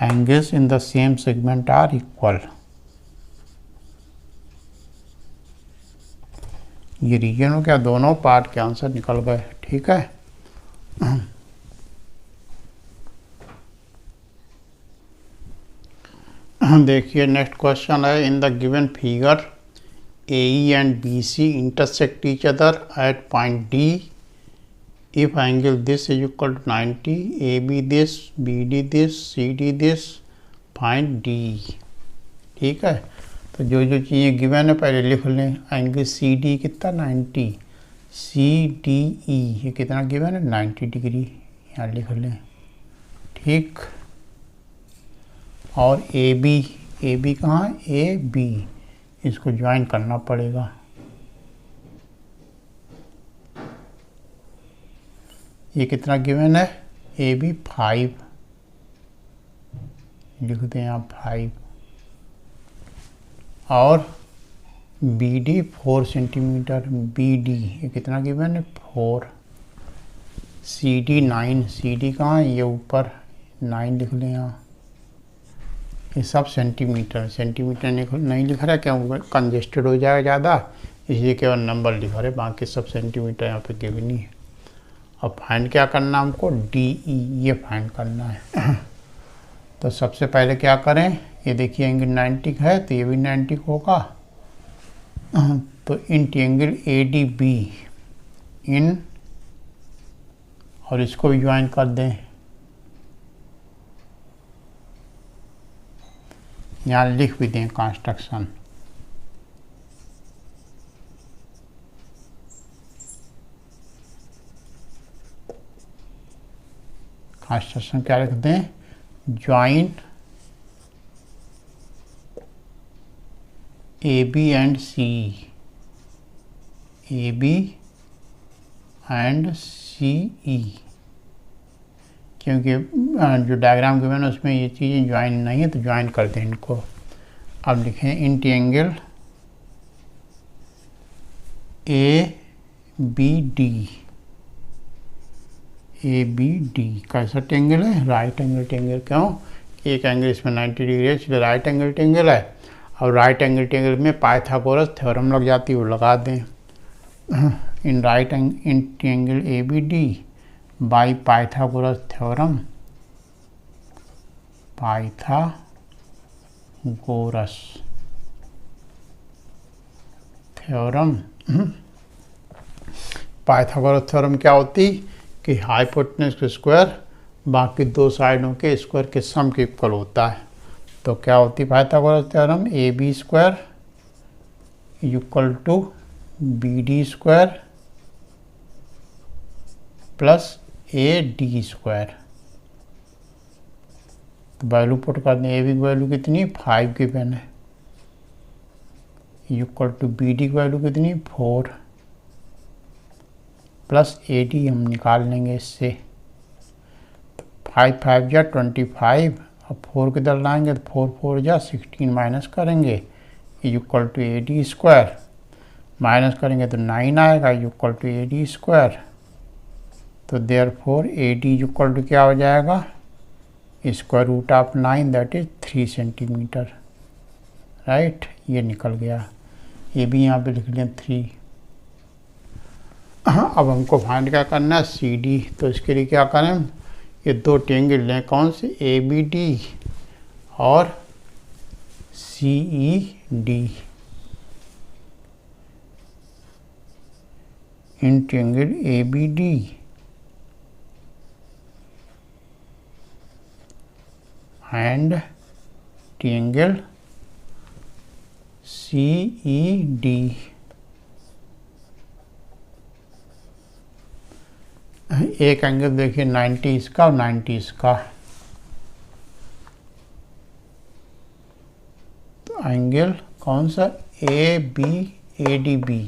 angles in the same segment are equal। ये रीजन हो गया, दोनों पार्ट के आंसर निकल गए। ठीक है। देखिए नेक्स्ट क्वेश्चन है, in the given figure AE and BC intersect each other at point D if angle this is equal to 90, AB this, BD this, CD this, find D। ठीक है। तो जो जो चीज़ें गिवन है पहले लिख लें। एंगल CD कितना 90, CDE ये कितना गिवन है 90 डिग्री, यहाँ लिख लें। ठीक। और AB कहाँ है, AB इसको ज्वाइन करना पड़ेगा। ये कितना गिवन है, AB 5 लिखते हैं यहाँ 5 और BD 4 सेंटीमीटर, BD ये कितना गिवन है 4, CD 9, CD कहाँ है ये ऊपर 9 लिख लें यहाँ। ये सब सेंटीमीटर नहीं लिख रहा है, क्या कंजेस्टेड हो जाएगा ज़्यादा, इसलिए केवल नंबर लिख रहे, बाकी सब सेंटीमीटर यहाँ पे गिवन ही है। अब फाइंड क्या करना हमको, DE ये फाइंड करना है। तो सबसे पहले क्या करें, ये देखिए एंगल 90 है तो ये भी 90 होगा। तो इन ट्रायंगल ADB इन, और इसको भी ज्वाइन कर दें। यहाँ लिख भी दें कंस्ट्रक्शन। क्या लिख दें, join AB and C, AB and CE, क्योंकि जो डायग्राम गिवन है उसमें ये चीज़ें ज्वाइन नहीं है तो ज्वाइन कर दें इनको। अब लिखें in triangle A B D कैसा ट्रायंगल है? Right angle triangle. क्यों? एक एंगल इसमें 90 डिग्री है, इसलिए राइट एंगल ट्रायंगल है। और राइट एंगल ट्रायंगल में पाइथागोरस थ्योरम लग जाती है, वो लगा दें। In triangle A B D by Pythagoras theorem, Pythagoras theorem. Pythagoras theorem क्या होती कि हाइपोटेनस के स्क्वायर बाकी दो साइडों के स्क्वायर के सम के इक्वल होता है। तो क्या होती Pythagoras theorem? A B square equal to B D square plus A D square. तो वैल्यू पुट कर दें। ए बी की वैल्यू कितनी? 5 गिवन है, इक्वल टू बी डी की वैल्यू कितनी? 4 प्लस ए डी हम निकाल लेंगे इससे। 5 5 जा 25, अब 4 किधर लाएंगे? तो 4 4 जा 16 माइनस करेंगे, equal to A D square. Minus करेंगे तो 9 आएगा, equal to A D square. तो therefore A D equal to क्या हो जाएगा? Square root of 9 that is 3 centimetre. Right, ये निकल गया। ये भी यहाँ पे लिख लें 3। अब हमको फाइंड क्या करना है? C D. तो इसके लिए क्या करें? ये दो ट्रायंगल लें, कौन से? ए बी डी और C E D. In triangle A B D and triangle C E D. एक एंगल देखिए 90 इसका और 90 इसका। तो एंगल कौन सा? A B A D B.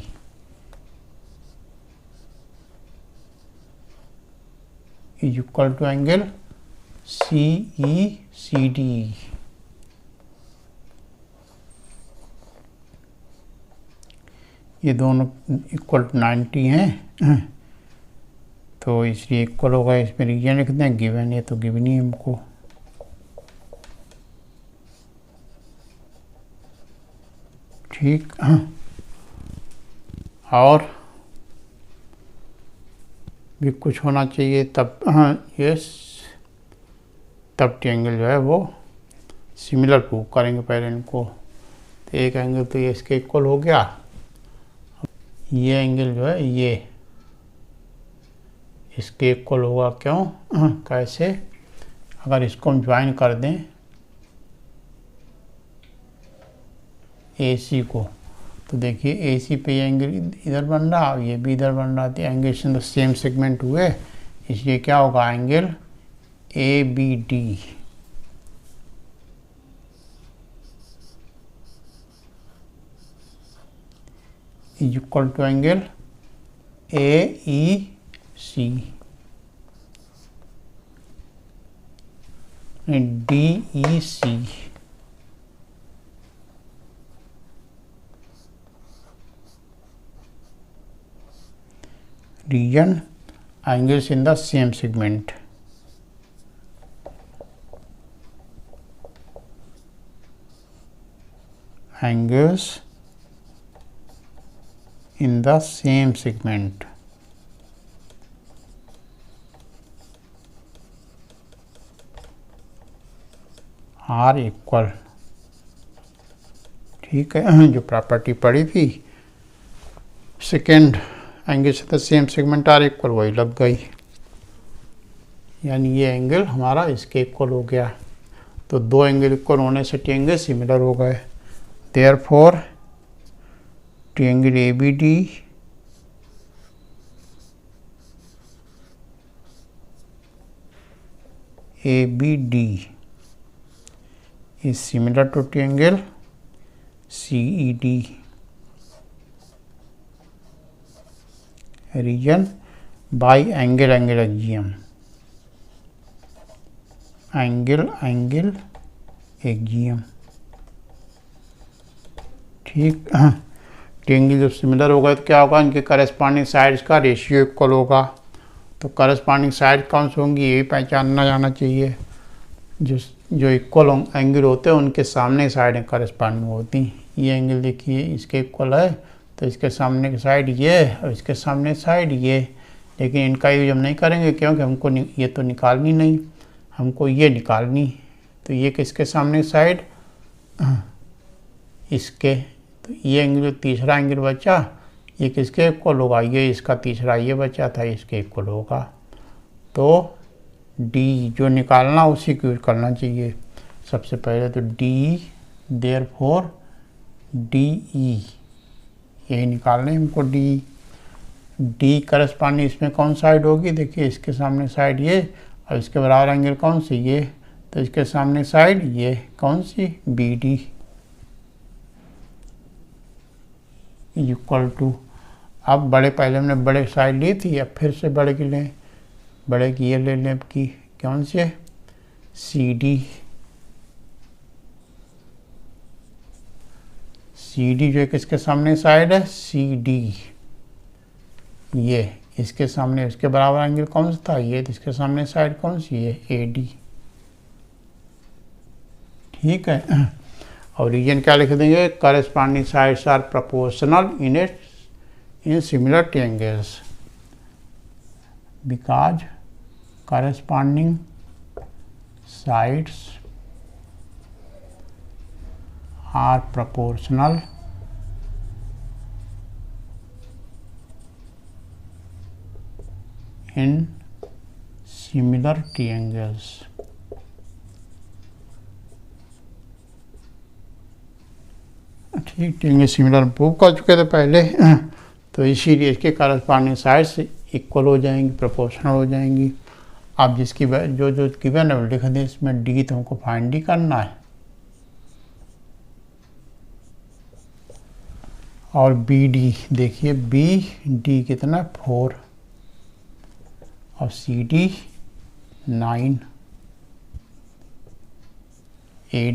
Equal to angle C E C D. ये दोनों इक्वल टू 90 हैं, तो इसलिए इक्वल होगा। इसमें रीजन लिखते हैं गिवन, है तो गिवन ही हमको। ठीक, और भी कुछ होना चाहिए तब। यस, तब ट्रायंगल जो है वो सिमिलर प्रूव करेंगे पहले इनको। तो एक एंगल तो ये इसके इक्वल हो गया। ये एंगल जो है ये इसके इक्वल होगा। क्यों? कैसे? अगर इसको हम ज्वाइन कर दें AC को, तो देखिए AC पे ये एंगल इधर बन रहा और ये भी इधर बन रहा। तो angle in the same segment हुए, इसलिए क्या होगा? Angle ABD is equal to angle AEC DEC। region angles in the same segment। angles in the same segment। Are equal. ठीक है, जो प्रॉपर्टी पड़ी थी सेकेंड एंगल से the same segment are equal, वही लग गई। यानी ये एंगल हमारा इसके इक्वल हो गया। तो दो एंगल इक्वल होने से ट्रायंगल सिमिलर हो गए। Therefore triangle ABD is similar to triangle CED। region by angle axiom। angle axiom। ठीक, ट्रायंगल जब सिमिलर होगा तो क्या होगा, इनके करस्पॉन्डिंग साइड्स का रेशियो इक्वल होगा। तो करस्पॉन्डिंग साइड कौन सी होंगी ये पहचानना जाना चाहिए। जो इक्वल एंगल होते हैं उनके सामने साइड करस्पॉन्डिंग होती हैं। ये एंगल देखिए इसके इक्वल है, तो इसके सामने की साइड ये और इसके सामने साइड ये। लेकिन इनका यूज हम नहीं करेंगे क्योंकि हमको ये तो निकालनी नहीं, हमको ये निकालनी। तो ये किसके सामने साइड, इसके। तो ये एंगल तीसरा एंगल बचा, ये किसके इक्वल होगा, ये इसका तीसरा ये बचा था इसके इक्वल होगा। तो डी जो निकालना उसी को यूज करना चाहिए सबसे पहले। तो डी देयरफॉर डी ई, यही निकालने हमको डी। डी करस्पॉन्डिंग इसमें कौन साइड होगी, देखिए इसके सामने साइड ये और इसके बराबर एंगल कौन सी ये, तो इसके सामने साइड ये कौन सी बी डी इक्वल टू। अब बड़े पहले हमने बड़े साइड ली थी, अब फिर से बड़े की लें, बड़े की ये ले लें अब की कौन से सी डी। सी डी जो किसके सामने साइड है सी डी, ये इसके सामने इसके बराबर एंगल कौन सा था ये, तो इसके सामने साइड कौन सी है ए डी। ठीक है। और रीजन क्या लिख देंगे, corresponding sides are proportional in similar triangles because corresponding sides are proportional in similar triangles. ठीक, ट्रायंगल सिमिलर प्रूव कर चुके थे पहले। तो इसीलिए इसके करस्पॉन्डिंग साइड्स इक्वल हो जाएंगी, प्रोपोर्शनल हो जाएंगी। आप जिसकी जो गिवन है लिख दें इसमें डी, तो हमको फाइंड डी करना है। और बी डी देखिए, बी डी कितना 4 और सी डी 9, ए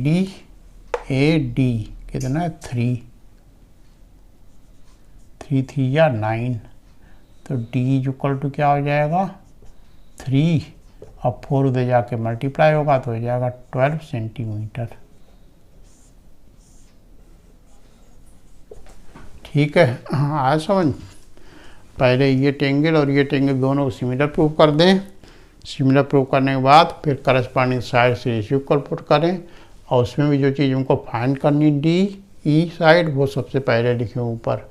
डी कितना है 3 या 9। तो डी इक्वल टू क्या हो जाएगा 3 और 4 उधर जाके मल्टीप्लाई होगा तो हो जाएगा 12 सेंटीमीटर। ठीक है, हाँ आया समझ। पहले ये ट्रायंगल और ये ट्रायंगल दोनों को सिमिलर प्रूव कर दें। सिमिलर प्रूव करने के बाद फिर करस्पॉन्डिंग साइड से रेशियो इक्वल पुट करें और उसमें भी जो चीज़ उनको फाइंड करनी डी ई साइड वो सबसे पहले लिखें ऊपर।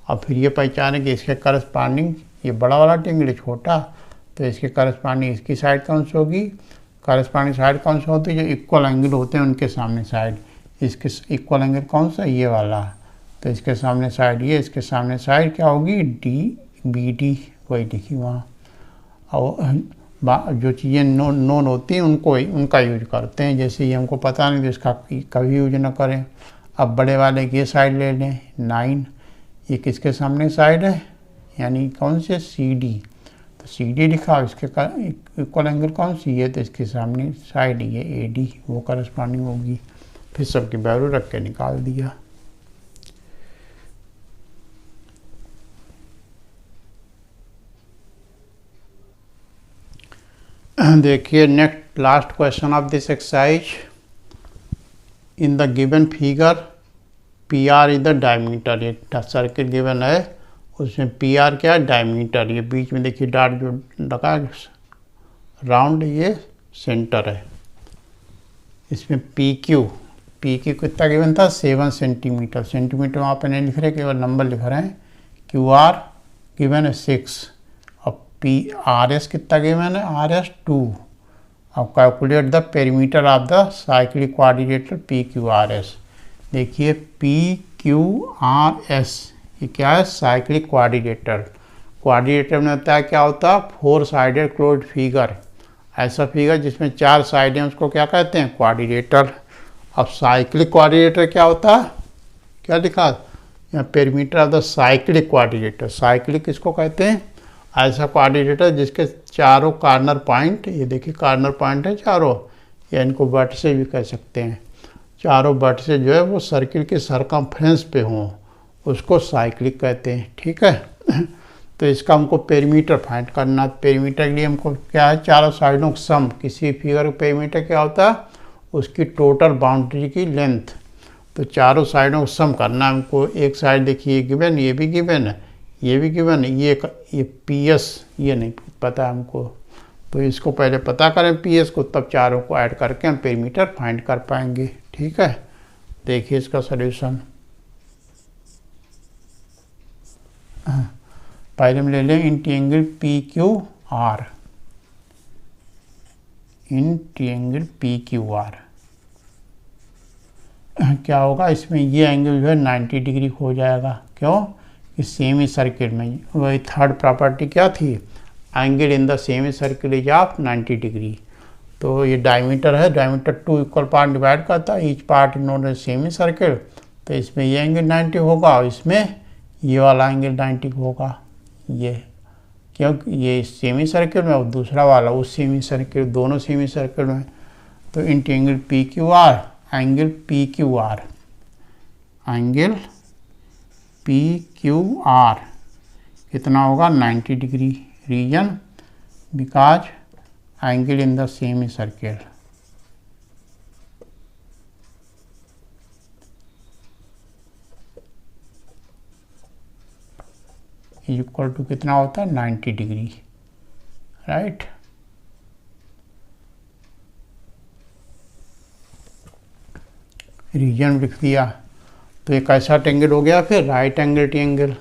और फिर ये पहचानें कि इसके करस्पॉन्डिंग ये बड़ा वाला ट्रायंगल छोटा, तो इसके करस्पॉन्डिंग इसकी साइड कौन सी होगी, करस्पॉन्डिंग साइड कौन सी होती है, जो इक्वल एंगल होते हैं उनके सामने साइड। इसके इक्वल एंगल कौन सा, ये वाला। तो इसके सामने साइड ये, इसके सामने साइड क्या होगी डी बी डी, वही लिखी वहाँ। और जो चीज़ें नोन होती हैं उनका यूज करते हैं। जैसे ये हमको पता नहीं तो इसका कभी यूज ना करें। अब बड़े वाले की साइड ले लें 9, ये किसके सामने साइड है यानी कौन से सी डी। तो सी डी लिखा, इसके इक्वल एंगल कौन सी है, तो इसके सामने साइड ये ए डी, वो करस्पॉन्डिंग होगी। फिर सबकी वैल्यू रख के निकाल दिया। देखिए next last question of this exercise. In the given figure P R is the diameter. एक सर्किल गिवन है उसमें पी आर क्या है डायमीटर। ये बीच में देखिए डॉट जो लगा राउंड ये सेंटर है। इसमें पी क्यू कितना गिवन था 7 सेंटीमीटर। सेंटीमीटर वहाँ पे नहीं लिख रहे, केवल नंबर लिख रहे हैं। क्यू आर गिवन है 6 और पी आर एस कितना गिवन है आर एस 2। अब calculate the perimeter of the cyclic quadrilateral P Q R S. देखिए पी क्यू आर एस ये क्या है साइक्लिक क्वाड्रिलेटरल। क्वाड्रिलेटरल में होता है क्या होता है 4 साइडेड क्लोज्ड फिगर। ऐसा फिगर जिसमें 4 साइडें उसको क्या कहते हैं क्वाड्रिलेटरल। अब साइक्लिक क्वाड्रिलेटरल क्या होता है, क्या लिखा यहाँ perimeter of the cyclic quadrilateral. Cyclic किसको कहते हैं, ऐसा क्वाड्रिलेटरल जिसके चारों कॉर्नर पॉइंट, ये देखिए कॉर्नर पॉइंट है चारों, या इनको वर्टिसेस भी कह सकते हैं। चारों वर्टिसेस जो है वो सर्किल के सरकमफ्रेंस पे हों, उसको साइक्लिक कहते हैं। ठीक है। तो इसका हमको पेरीमीटर फाइंड करना। पेरीमीटर के लिए हमको क्या है, चारों साइडों का सम। किसी फिगर का पेरीमीटर क्या होता है, उसकी टोटल बाउंड्री की लेंथ। तो चारों साइडों को सम करना है हमको। एक साइड देखिए गिवन, ये भी गिवन है, ये भी गिवन है, ये PS ये नहीं पता है हमको। तो इसको पहले पता करें PS को, तब चारों को ऐड करके हम पेरीमीटर फाइंड कर पाएंगे। ठीक है। देखिए इसका सॉल्यूशन। पहले हम ले लें in triangle PQR। In triangle PQR क्या होगा, इसमें ये एंगल जो है 90 डिग्री हो जाएगा। क्यों कि सेमी सर्किल में वही थर्ड प्रॉपर्टी क्या थी, angle in the semi circle is of 90 degree. तो ये डायमीटर है, डायमीटर 2 इक्वल पार्ट डिवाइड करता है, each part in known semi circle. तो इसमें ये एंगल 90 होगा और इसमें ये वाला एंगल 90 होगा। ये क्योंकि ये सेमी सर्किल में और दूसरा वाला उस सेमी सर्किल, दोनों सेमी सर्किल में। तो in triangle PQR, angle PQR, angle PQR कितना होगा, 90 degree. Reason because angle in the semi circle. Equal to कितना होता है, 90 डिग्री। राइट। रीजन लिख दिया। तो एक ऐसा ट्रायंगल हो गया। फिर राइट एंगल ट्रायंगल,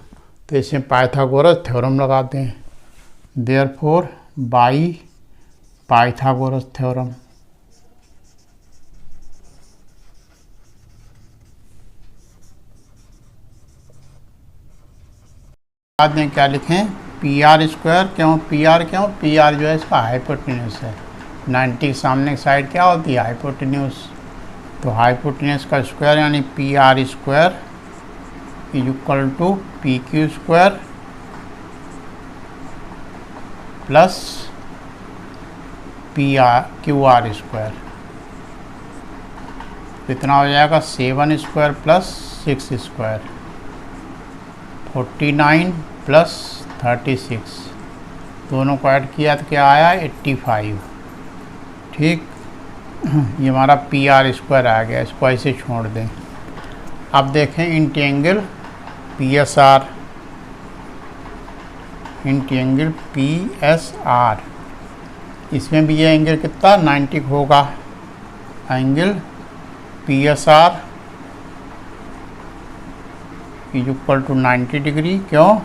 तो इसमें पाइथागोरस थ्योरम लगाते हैं। Therefore by Pythagoras theorem. बाद में क्या लिखें, PR स्क्वायर। क्यों PR, क्यों PR जो है इसका हाइपोटेन्यूस है। 90 के सामने की साइड क्या होती है, हाइपोटेन्यूस। तो हाइपोटेन्यूस का स्क्वायर यानी PR square is equal to PQ square plus QR square. कितना हो जाएगा, 7 स्क्वायर प्लस 6 स्क्वायर, 49 प्लस 36। दोनों को ऐड किया तो क्या आया, 85। ठीक। ये हमारा PR स्क्वायर आ गया। इसको ऐसे छोड़ दें। अब देखें in triangle PSR, in triangle PSR, इसमें भी ये एंगल कितना 90 होगा। Angle PSR is equal to 90 degree. क्यों,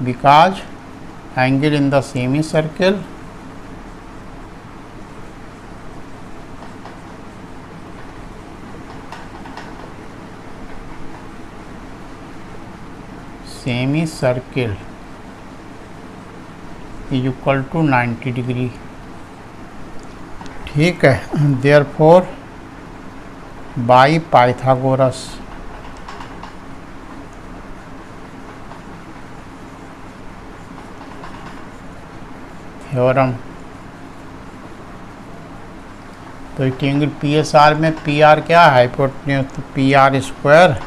because angle in the semi circle semicircle is equal to 90 degree. ठीक है। Therefore by Pythagoras theorem. तो ट्रायंगल PSR में PR क्या है, हाइपोटेन्यूस। तो PR स्क्वायर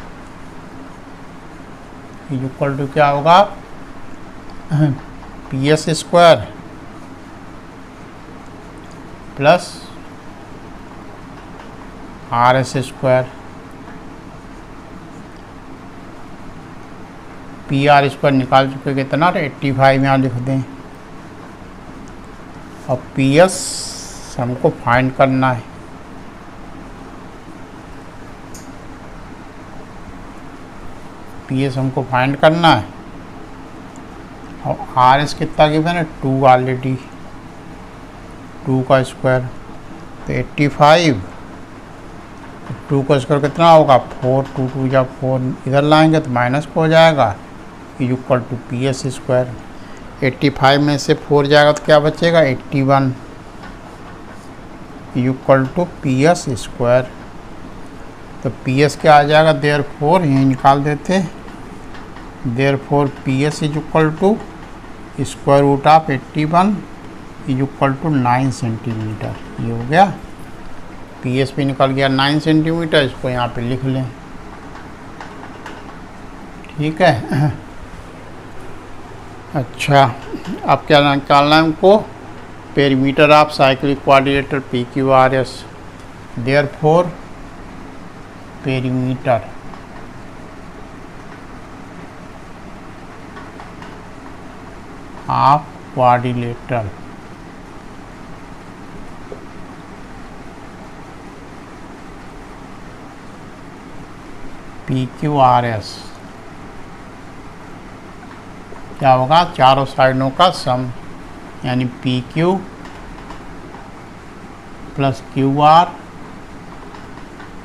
इक्वल टू क्या होगा, PS square plus RS square. PR square निकाल चुके कितना, 85 यहाँ लिख दें। और PS हमको फाइंड करना है। PS हमको फाइंड करना है। और RS कितना गिवन है, 2 ऑलरेडी, 2 का स्क्वायर। तो 85, 2 का स्क्वायर कितना होगा, 4, 2 2 या 4 इधर लाएंगे तो माइनस हो जाएगा, इक्वल टू PS स्क्वायर। 85 में से 4 जाएगा तो क्या बचेगा, 81 इक्वल टू PS स्क्वायर। तो PS क्या आ जाएगा, देयरफॉर यही निकाल देते। Therefore PS is equal to square root of 81 is equal to 9 centimetre. ये हो गया। PS भी निकल गया 9 सेंटीमीटर। इसको यहाँ पे लिख लें। ठीक है। अच्छा, अब क्या निकालना है हमको, perimeter of cyclic quadrilateral P Q R S. Therefore perimeter of quadrilateral P Q R S क्या होगा, चारों साइडों का सम, यानी P Q plus Q R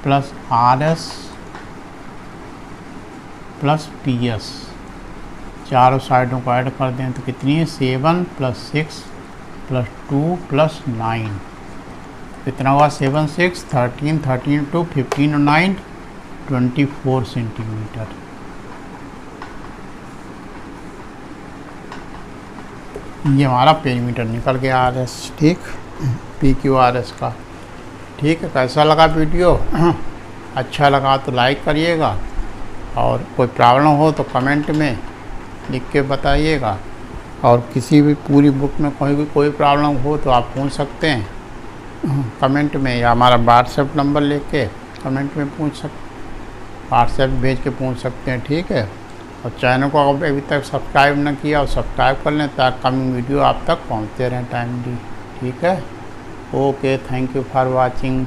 plus R S plus P S, चारों साइडों को ऐड कर दें तो कितनी है, 7 + 6 + 2 + 9, कितना हुआ, 7 6 13, 13 2 15 और 9 24 सेंटीमीटर। ये हमारा पेरीमीटर निकल गया आर एस, ठीक, पी क्यू आर एस का। ठीक है, कैसा लगा वीडियो? अच्छा लगा तो लाइक करिएगा, और कोई प्रॉब्लम हो तो कमेंट में लिख के बताइएगा, और किसी भी पूरी बुक में कोई प्रॉब्लम हो तो आप पूछ सकते हैं कमेंट में, या हमारा व्हाट्सएप नंबर लेके कमेंट में व्हाट्सएप भेज के पूछ सकते हैं। ठीक है, और चैनल को अभी तक सब्सक्राइब न किया और सब्सक्राइब कर लें ताकि कमिंग वीडियो आप तक पहुंचते रहें टाइमली। ठीक है, okay, thank you for watching.